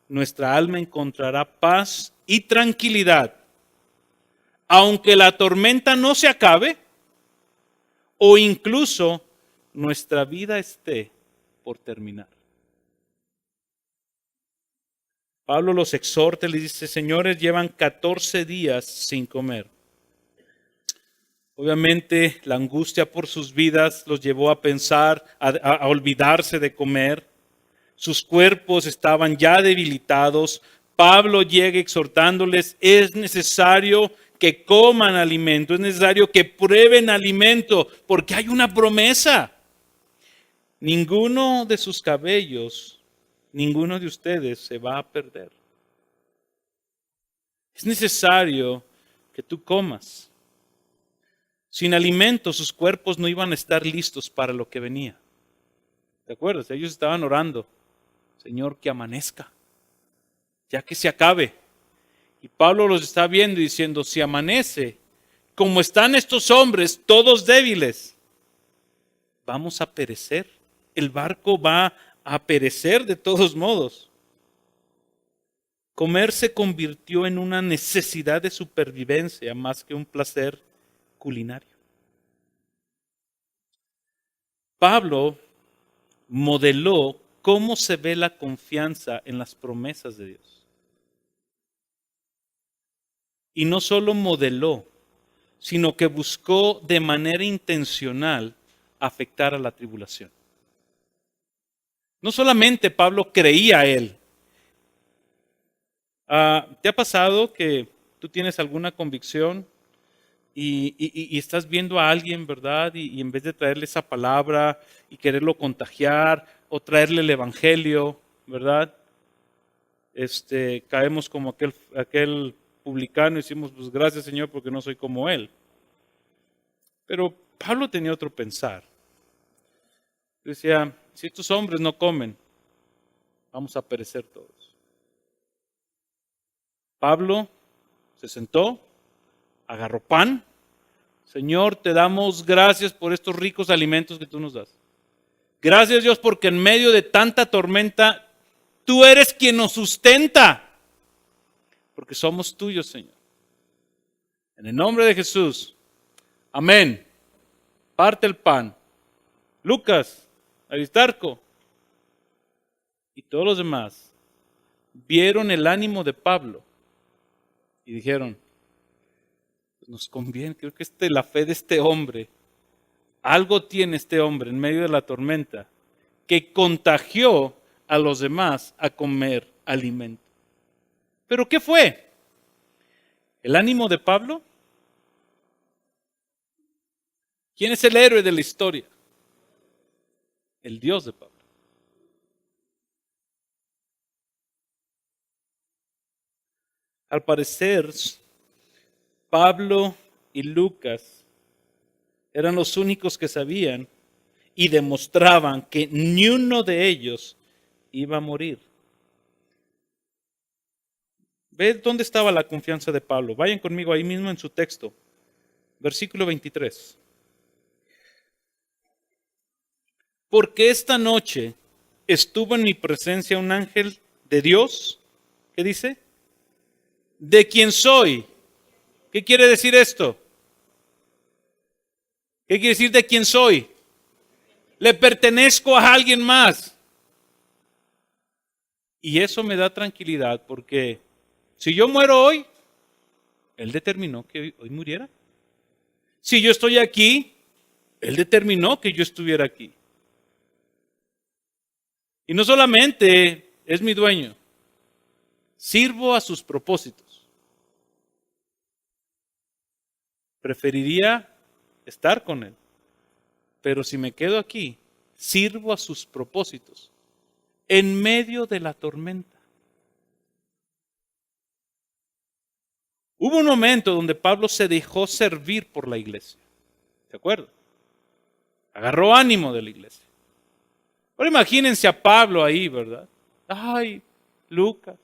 nuestra alma encontrará paz y tranquilidad, aunque la tormenta no se acabe o incluso nuestra vida esté por terminar. Pablo los exhorta y les dice: señores, llevan 14 días sin comer. Obviamente la angustia por sus vidas los llevó a pensar, a olvidarse de comer. Sus cuerpos estaban ya debilitados. Pablo llega exhortándoles: es necesario que coman alimento, es necesario que prueben alimento, porque hay una promesa. Ninguno de sus cabellos, ninguno de ustedes se va a perder. Es necesario que tú comas. Sin alimento, sus cuerpos no iban a estar listos para lo que venía. ¿Te acuerdas? Ellos estaban orando: Señor, que amanezca, ya que se acabe. Y Pablo los está viendo y diciendo: si amanece, como están estos hombres, todos débiles, vamos a perecer. El barco va a perecer de todos modos. Comer se convirtió en una necesidad de supervivencia más que un placer culinario. Pablo modeló cómo se ve la confianza en las promesas de Dios. Y no solo modeló, sino que buscó de manera intencional afectar a la tribulación. No solamente Pablo creía a él. ¿Te ha pasado que tú tienes alguna convicción y estás viendo a alguien, ¿verdad? Y en vez de traerle esa palabra y quererlo contagiar o traerle el evangelio, ¿verdad? Caemos como aquel publicano y decimos, pues gracias Señor porque no soy como él. Pero Pablo tenía otro pensar. Decía, si estos hombres no comen, vamos a perecer todos. Pablo se sentó, agarró pan. Señor, te damos gracias por estos ricos alimentos que tú nos das. Gracias Dios porque en medio de tanta tormenta, tú eres quien nos sustenta. Porque somos tuyos, Señor. En el nombre de Jesús. Amén. Parte el pan. Lucas, Aristarco y todos los demás vieron el ánimo de Pablo y dijeron, pues nos conviene, creo que la fe de este hombre, algo tiene este hombre en medio de la tormenta que contagió a los demás a comer alimento. ¿Pero qué fue? ¿El ánimo de Pablo? ¿Quién es el héroe de la historia? El Dios de Pablo. Al parecer, Pablo y Lucas eran los únicos que sabían y demostraban que ni uno de ellos iba a morir. ¿Ve dónde estaba la confianza de Pablo? Vayan conmigo ahí mismo en su texto. Versículo 23. Porque esta noche estuvo en mi presencia un ángel de Dios. ¿Qué dice? De quien soy. ¿Qué quiere decir esto? ¿Qué quiere decir de quién soy? Le pertenezco a alguien más. Y eso me da tranquilidad porque si yo muero hoy, Él determinó que hoy muriera. Si yo estoy aquí, Él determinó que yo estuviera aquí. Y no solamente es mi dueño, sirvo a sus propósitos. Preferiría estar con Él, pero si me quedo aquí, sirvo a sus propósitos en medio de la tormenta. Hubo un momento donde Pablo se dejó servir por la iglesia. ¿De acuerdo? Agarró ánimo de la iglesia. Ahora imagínense a Pablo ahí, ¿verdad? Ay, Lucas,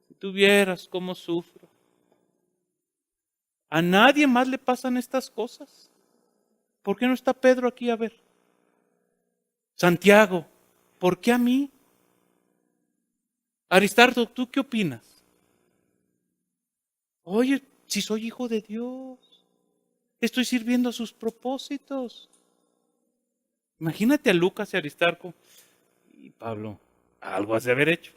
si tú vieras cómo sufro. ¿A nadie más le pasan estas cosas? ¿Por qué no está Pedro aquí a ver? Santiago, ¿por qué a mí? Aristarco, ¿tú qué opinas? Oye, si soy hijo de Dios, estoy sirviendo a sus propósitos. Imagínate a Lucas y Aristarco y Pablo, algo has de haber hecho.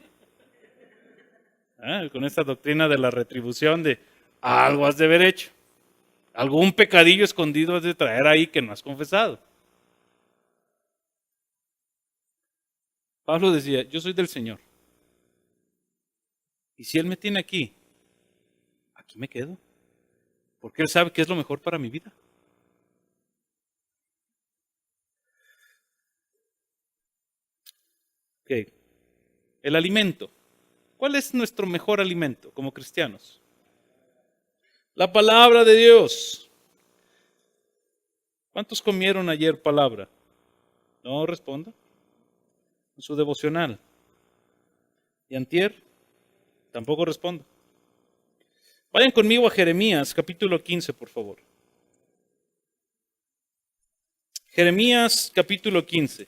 Con esta doctrina de la retribución de algo has de haber hecho. Algún pecadillo escondido has de traer ahí que no has confesado. Pablo decía, yo soy del Señor. Y si Él me tiene aquí, aquí me quedo. Porque Él sabe que es lo mejor para mi vida. Ok. El alimento. ¿Cuál es nuestro mejor alimento como cristianos? La palabra de Dios. ¿Cuántos comieron ayer palabra? No responda. En su devocional. ¿Y antier? Tampoco responda. Vayan conmigo a Jeremías, capítulo 15, por favor. Jeremías, capítulo 15.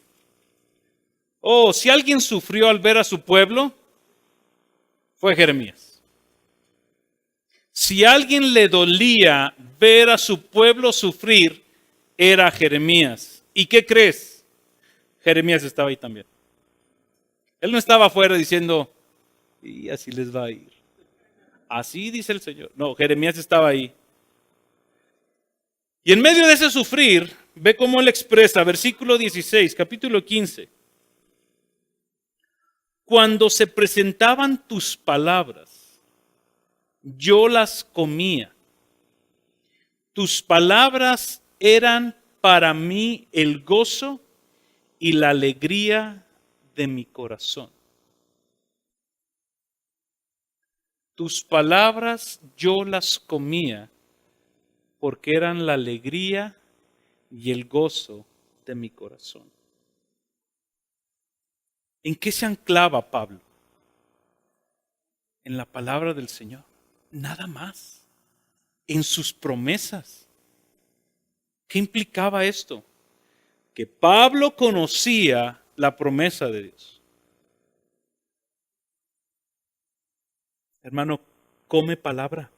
Oh, si alguien sufrió al ver a su pueblo, fue Jeremías. Si a alguien le dolía ver a su pueblo sufrir, era Jeremías. ¿Y qué crees? Jeremías estaba ahí también. Él no estaba afuera diciendo, y así les va a ir. Así dice el Señor. No, Jeremías estaba ahí. Y en medio de ese sufrir, ve cómo él expresa, versículo 16, capítulo 15. Cuando se presentaban tus palabras, yo las comía. Tus palabras eran para mí el gozo y la alegría de mi corazón. Tus palabras yo las comía porque eran la alegría y el gozo de mi corazón. ¿En qué se anclaba Pablo? En la palabra del Señor. Nada más. En sus promesas. ¿Qué implicaba esto? Que Pablo conocía la promesa de Dios. Hermano, come palabra.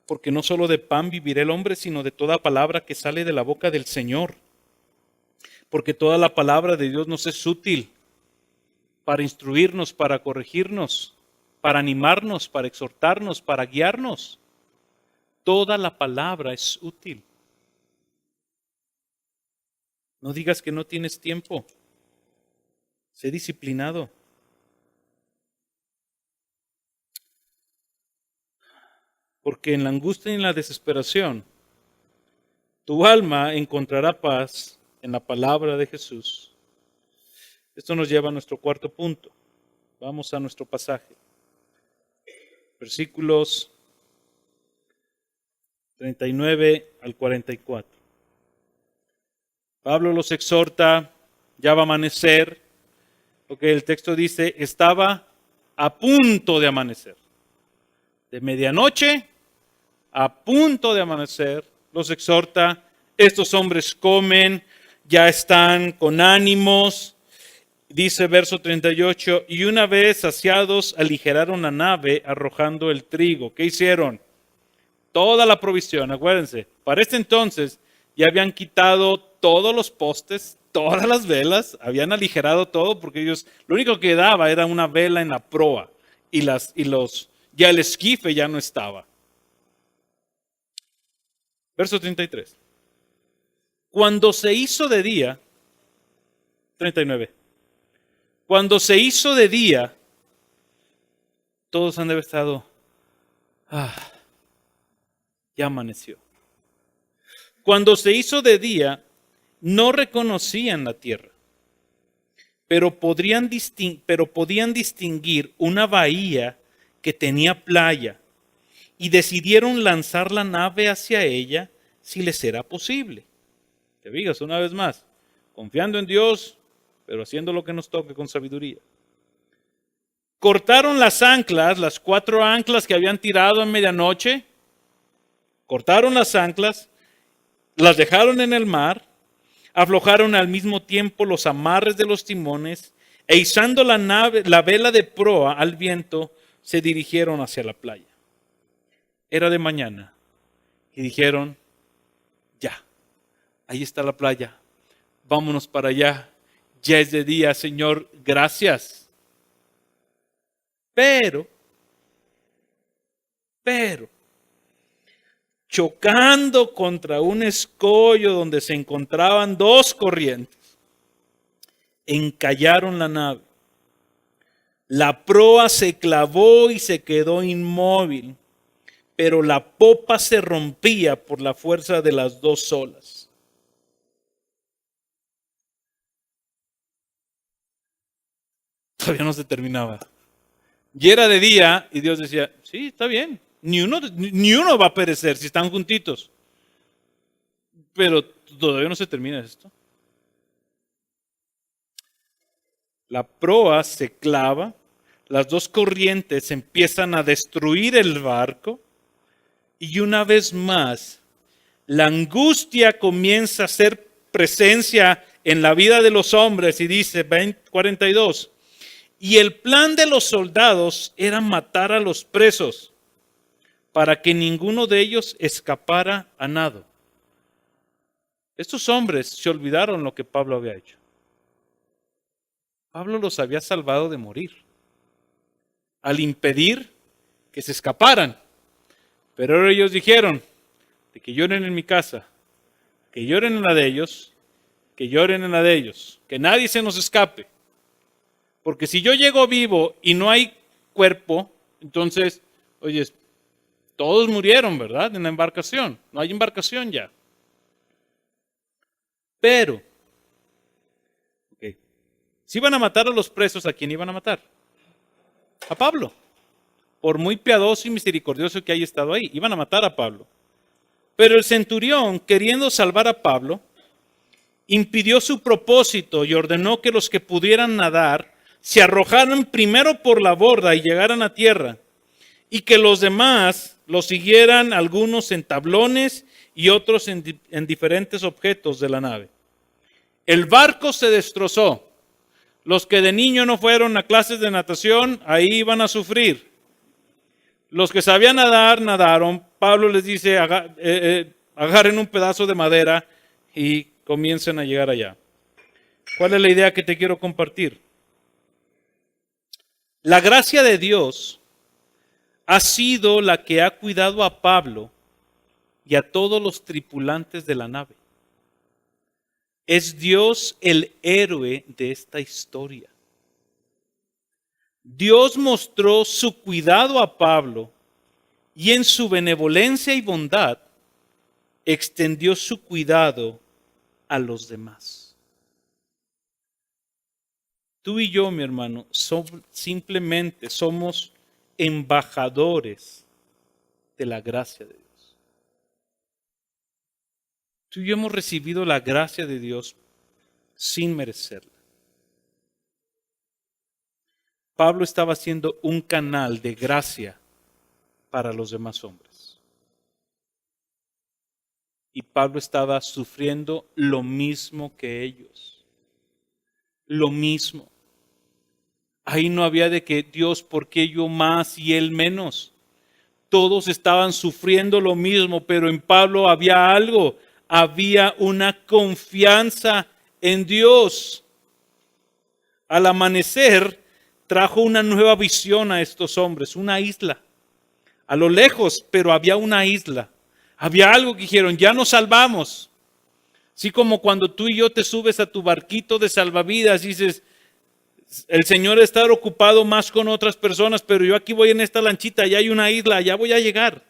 Porque no solo de pan vivirá el hombre, sino de toda palabra que sale de la boca del Señor. Porque toda la palabra de Dios nos es útil para instruirnos, para corregirnos, para animarnos, para exhortarnos, para guiarnos. Toda la palabra es útil. No digas que no tienes tiempo. Sé disciplinado. Porque en la angustia y en la desesperación, tu alma encontrará paz en la palabra de Jesús. Esto nos lleva a nuestro cuarto punto. Vamos a nuestro pasaje. Versículos 39 al 44. Pablo los exhorta, ya va a amanecer. Lo que el texto dice, estaba a punto de amanecer. De medianoche a punto de amanecer, los exhorta, estos hombres comen, ya están con ánimos. Dice verso 38, y una vez saciados aligeraron la nave arrojando el trigo. ¿Qué hicieron? Toda la provisión, acuérdense, para este entonces ya habían quitado todos los postes, todas las velas, habían aligerado todo porque ellos, lo único que daba era una vela en la proa ya el esquife ya no estaba. Verso 33. Cuando se hizo de día, 39. Cuando se hizo de día, todos han de haber estado, ya amaneció. Cuando se hizo de día, no reconocían la tierra, pero podían distinguir una bahía que tenía playa y decidieron lanzar la nave hacia ella si les era posible. Te digas una vez más, confiando en Dios, pero haciendo lo que nos toque con sabiduría. Cortaron las anclas, las 4 anclas que habían tirado en medianoche, cortaron las anclas, las dejaron en el mar, aflojaron al mismo tiempo los amarres de los timones e izando la vela de proa al viento, se dirigieron hacia la playa. Era de mañana y dijeron, ya, ahí está la playa, vámonos para allá, ya es de día, Señor, gracias. Pero, chocando contra un escollo donde se encontraban 2 corrientes, encallaron la nave. La proa se clavó y se quedó inmóvil, pero la popa se rompía por la fuerza de las 2 olas. Todavía no se terminaba. Y era de día y Dios decía, sí, está bien, ni uno va a perecer si están juntitos. Pero todavía no se termina esto. La proa se clava, las 2 corrientes empiezan a destruir el barco y una vez más la angustia comienza a ser presencia en la vida de los hombres y dice 42. Y el plan de los soldados era matar a los presos para que ninguno de ellos escapara a nado. Estos hombres se olvidaron lo que Pablo había hecho. Pablo los había salvado de morir al impedir que se escaparan. Pero ahora ellos dijeron, de que lloren en mi casa, que lloren en la de ellos, que lloren en la de ellos, que nadie se nos escape. Porque si yo llego vivo y no hay cuerpo, entonces, oye, Todos murieron, ¿verdad? En la embarcación. No hay embarcación ya. Pero, si iban a matar a los presos, ¿a quién iban a matar? A Pablo. Por muy piadoso y misericordioso que haya estado ahí, iban a matar a Pablo. Pero el centurión, queriendo salvar a Pablo, impidió su propósito y ordenó que los que pudieran nadar se arrojaran primero por la borda y llegaran a tierra, y que los demás los siguieran, algunos en tablones y otros en diferentes objetos de la nave. El barco se destrozó. Los que de niño no fueron a clases de natación, ahí iban a sufrir. Los que sabían nadar, nadaron. Pablo les dice, agarren un pedazo de madera y comiencen a llegar allá. ¿Cuál es la idea que te quiero compartir? La gracia de Dios ha sido la que ha cuidado a Pablo y a todos los tripulantes de la nave. Es Dios el héroe de esta historia. Dios mostró su cuidado a Pablo y en su benevolencia y bondad extendió su cuidado a los demás. Tú y yo, mi hermano, simplemente somos embajadores de la gracia de Dios. Tú y yo hemos recibido la gracia de Dios sin merecerla. Pablo estaba siendo un canal de gracia para los demás hombres. Y Pablo estaba sufriendo lo mismo que ellos. Lo mismo. Ahí no había de que Dios, ¿por qué yo más y él menos? Todos estaban sufriendo lo mismo, pero en Pablo había algo. Había una confianza en Dios. Al amanecer trajo una nueva visión a estos hombres, una isla. A lo lejos, pero había una isla. Había algo que dijeron, ya nos salvamos. Así como cuando tú y yo te subes a tu barquito de salvavidas y dices, el Señor está ocupado más con otras personas, pero yo aquí voy en esta lanchita, ya hay una isla, ya voy a llegar.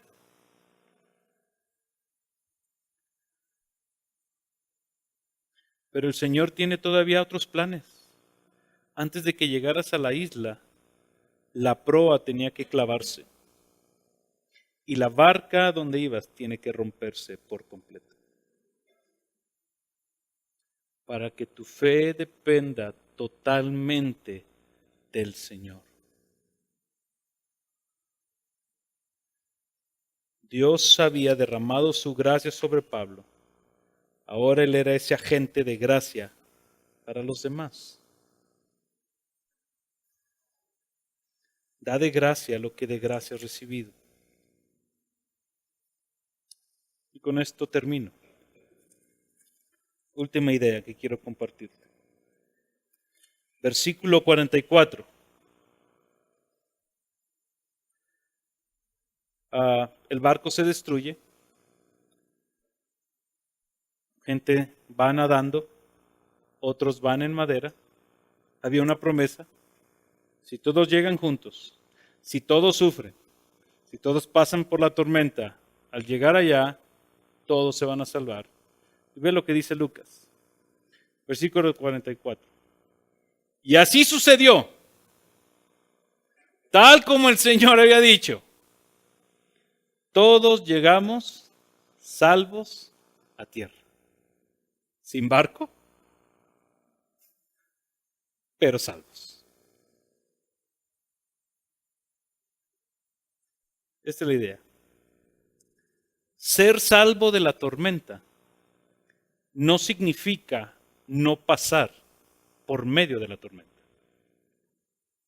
Pero el Señor tiene todavía otros planes. Antes de que llegaras a la isla, la proa tenía que clavarse. Y la barca donde ibas tiene que romperse por completo. Para que tu fe dependa totalmente del Señor. Dios había derramado su gracia sobre Pablo. Ahora él era ese agente de gracia para los demás. Da de gracia lo que de gracia has recibido. Y con esto termino. Última idea que quiero compartirte. Versículo 44. El barco se destruye. Gente va nadando. Otros van en madera. Había una promesa. Si todos llegan juntos, si todos sufren, si todos pasan por la tormenta, al llegar allá, todos se van a salvar. Y ve lo que dice Lucas, versículo 44. Y así sucedió, tal como el Señor había dicho. Todos llegamos salvos a tierra. Sin barco, pero salvos. Esta es la idea. Ser salvo de la tormenta no significa no pasar por medio de la tormenta,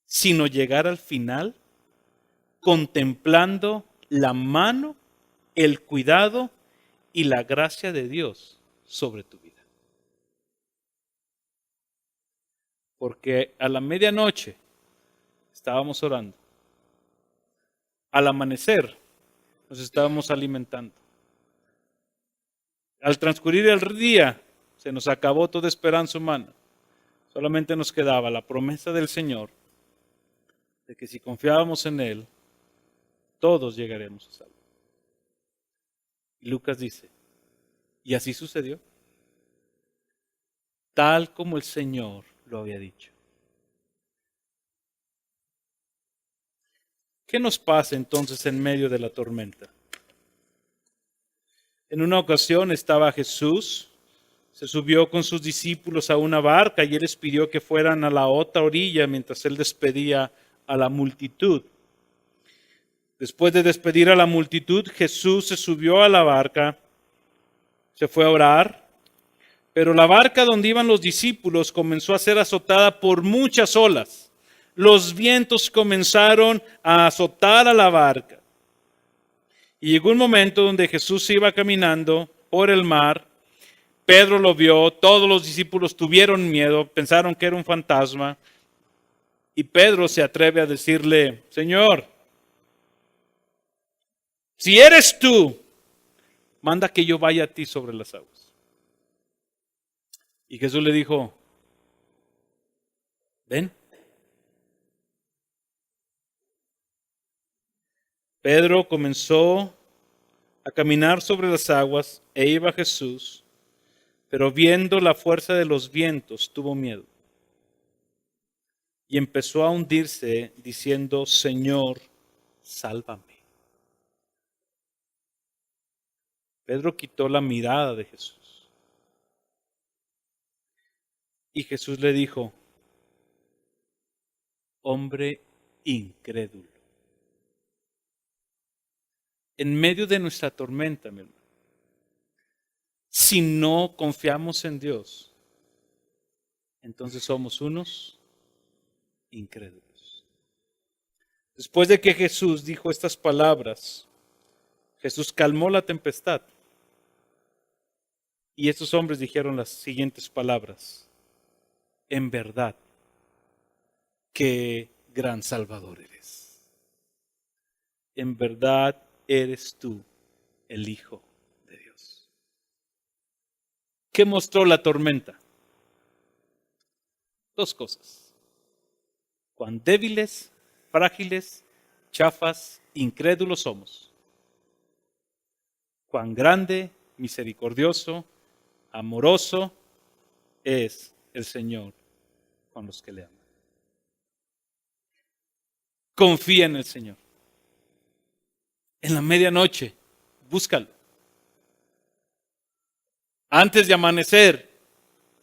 sino llegar al final contemplando la mano, el cuidado y la gracia de Dios sobre tu vida. Porque a la medianoche estábamos orando. Al amanecer nos estábamos alimentando. Al transcurrir el día se nos acabó toda esperanza humana. Solamente nos quedaba la promesa del Señor de que si confiábamos en Él, todos llegaremos a salvo. Y Lucas dice, y así sucedió, tal como el Señor lo había dicho. ¿Qué nos pasa entonces en medio de la tormenta? En una ocasión estaba Jesús, se subió con sus discípulos a una barca y él les pidió que fueran a la otra orilla mientras él despedía a la multitud. Después de despedir a la multitud, Jesús se subió a la barca, se fue a orar, pero la barca donde iban los discípulos comenzó a ser azotada por muchas olas. Los vientos comenzaron a azotar a la barca. Y llegó un momento donde Jesús iba caminando por el mar. Pedro lo vio, todos los discípulos tuvieron miedo, pensaron que era un fantasma. Y Pedro se atreve a decirle, Señor, si eres tú, manda que yo vaya a ti sobre las aguas. Y Jesús le dijo, ven. Pedro comenzó a caminar sobre las aguas e iba Jesús, pero viendo la fuerza de los vientos tuvo miedo y empezó a hundirse diciendo, Señor, sálvame. Pedro quitó la mirada de Jesús y Jesús le dijo, hombre incrédulo. En medio de nuestra tormenta, mi hermano, si no confiamos en Dios, entonces somos unos incrédulos. Después de que Jesús dijo estas palabras, Jesús calmó la tempestad y estos hombres dijeron las siguientes palabras, en verdad, qué gran Salvador eres. En verdad eres tú el Hijo de Dios. ¿Qué mostró la tormenta? Dos cosas. Cuán débiles, frágiles, chafas, incrédulos somos. Cuán grande, misericordioso, amoroso es el Señor con los que le aman. Confía en el Señor. En la medianoche, búscalo. Antes de amanecer,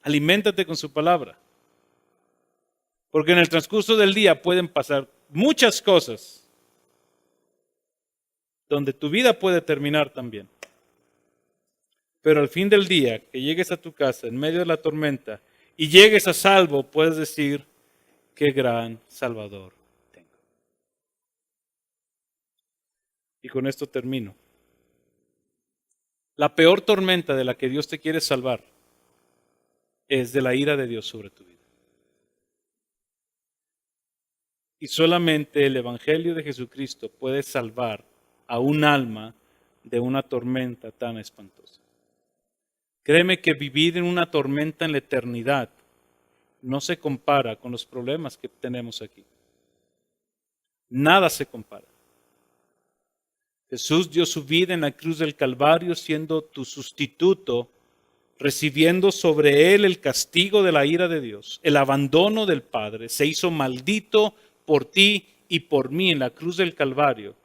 aliméntate con su palabra. Porque en el transcurso del día pueden pasar muchas cosas donde tu vida puede terminar también. Pero al fin del día, que llegues a tu casa en medio de la tormenta y llegues a salvo, puedes decir, qué gran Salvador tengo. Y con esto termino. La peor tormenta de la que Dios te quiere salvar es de la ira de Dios sobre tu vida. Y solamente el Evangelio de Jesucristo puede salvar a un alma de una tormenta tan espantosa. Créeme que vivir en una tormenta en la eternidad no se compara con los problemas que tenemos aquí. Nada se compara. Jesús dio su vida en la cruz del Calvario siendo tu sustituto, recibiendo sobre él el castigo de la ira de Dios, el abandono del Padre. Se hizo maldito por ti y por mí en la cruz del Calvario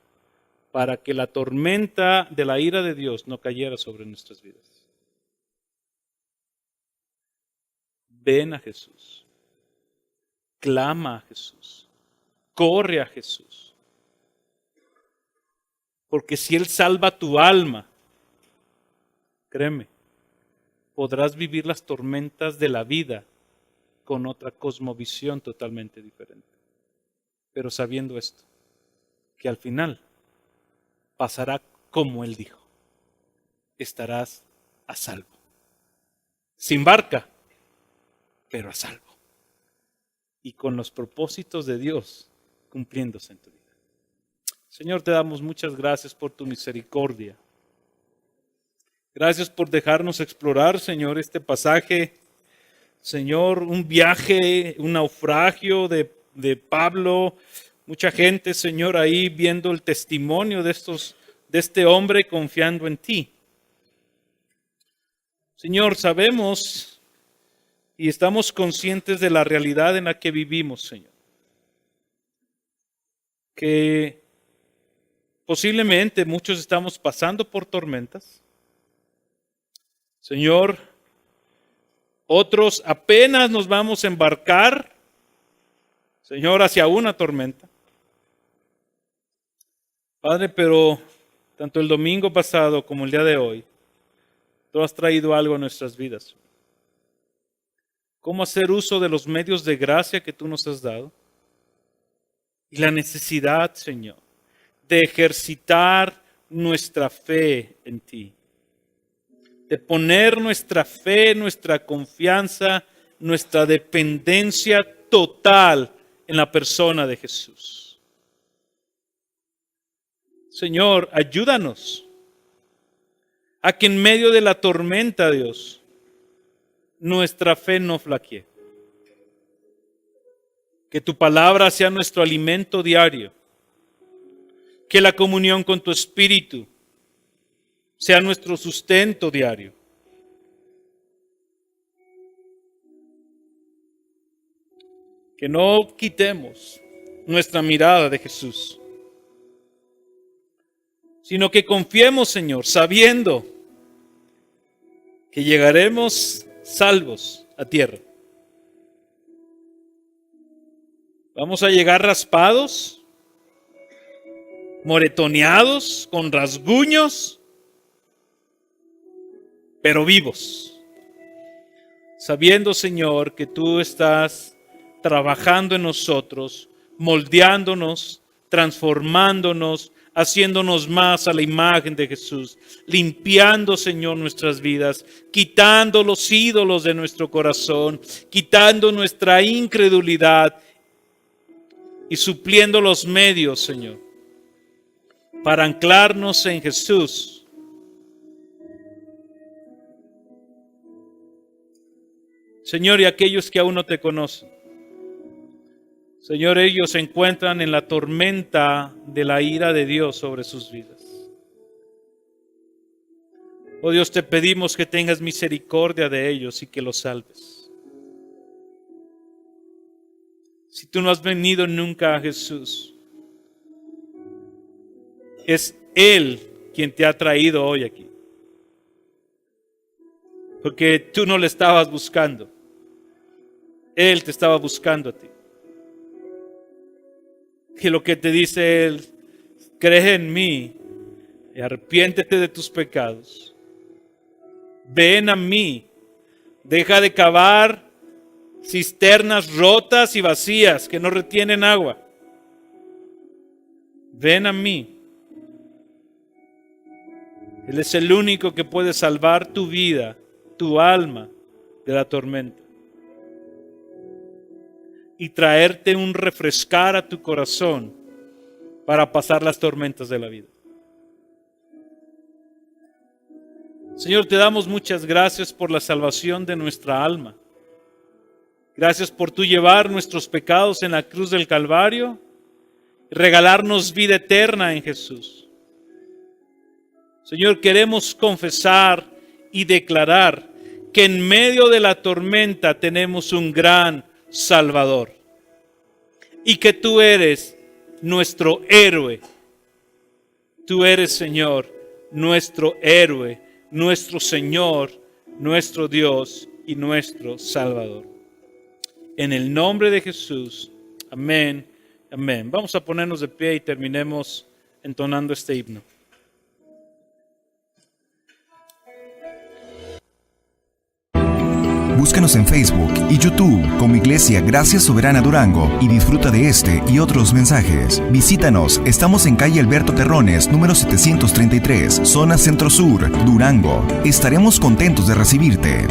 para que la tormenta de la ira de Dios no cayera sobre nuestras vidas. Ven a Jesús, clama a Jesús, corre a Jesús. Porque si Él salva tu alma, créeme, podrás vivir las tormentas de la vida con otra cosmovisión totalmente diferente. Pero sabiendo esto, que al final pasará como Él dijo, estarás a salvo. Sin barca, pero a salvo. Y con los propósitos de Dios cumpliéndose en tu vida. Señor, te damos muchas gracias por tu misericordia. Gracias por dejarnos explorar, Señor, este pasaje. Señor, un viaje, un naufragio de Pablo. Mucha gente, Señor, ahí viendo el testimonio de este hombre confiando en ti. Señor, sabemos y estamos conscientes de la realidad en la que vivimos, Señor. Que posiblemente muchos estamos pasando por tormentas. Señor, otros apenas nos vamos a embarcar, Señor, hacia una tormenta. Padre, pero tanto el domingo pasado como el día de hoy, tú has traído algo a nuestras vidas. Cómo hacer uso de los medios de gracia que tú nos has dado. Y la necesidad, Señor, de ejercitar nuestra fe en ti. De poner nuestra fe, nuestra confianza, nuestra dependencia total en la persona de Jesús. Señor, ayúdanos a que en medio de la tormenta, Dios, nuestra fe no flaquee. Que tu palabra sea nuestro alimento diario. Que la comunión con tu Espíritu sea nuestro sustento diario. Que no quitemos nuestra mirada de Jesús, sino que confiemos, Señor, sabiendo que llegaremos salvos a tierra. Vamos a llegar raspados, moretoneados, con rasguños, pero vivos. Sabiendo, Señor, que tú estás trabajando en nosotros, moldeándonos, transformándonos, haciéndonos más a la imagen de Jesús, limpiando, Señor, nuestras vidas, quitando los ídolos de nuestro corazón, quitando nuestra incredulidad y supliendo los medios, Señor, para anclarnos en Jesús. Señor, y aquellos que aún no te conocen, Señor, ellos se encuentran en la tormenta de la ira de Dios sobre sus vidas. Oh Dios, te pedimos que tengas misericordia de ellos y que los salves. Si tú no has venido nunca a Jesús, es Él quien te ha traído hoy aquí. Porque tú no le estabas buscando. Él te estaba buscando a ti. Que lo que te dice Él, cree en mí y arrepiéntete de tus pecados. Ven a mí, deja de cavar cisternas rotas y vacías que no retienen agua. Ven a mí. Él es el único que puede salvar tu vida, tu alma de la tormenta. Y traerte un refrescar a tu corazón para pasar las tormentas de la vida. Señor, te damos muchas gracias por la salvación de nuestra alma. Gracias por tú llevar nuestros pecados en la cruz del Calvario y regalarnos vida eterna en Jesús. Señor, queremos confesar y declarar que en medio de la tormenta tenemos un gran Salvador y que tú eres nuestro héroe. Tú eres, Señor, nuestro héroe, nuestro Señor, nuestro Dios y nuestro Salvador. En el nombre de Jesús, amén, amén. Vamos a ponernos de pie y terminemos entonando este himno. Búscanos en Facebook y YouTube como Iglesia Gracia Soberana Durango y disfruta de este y otros mensajes. Visítanos, estamos en calle Alberto Terrones, número 733, zona Centro Sur, Durango. Estaremos contentos de recibirte.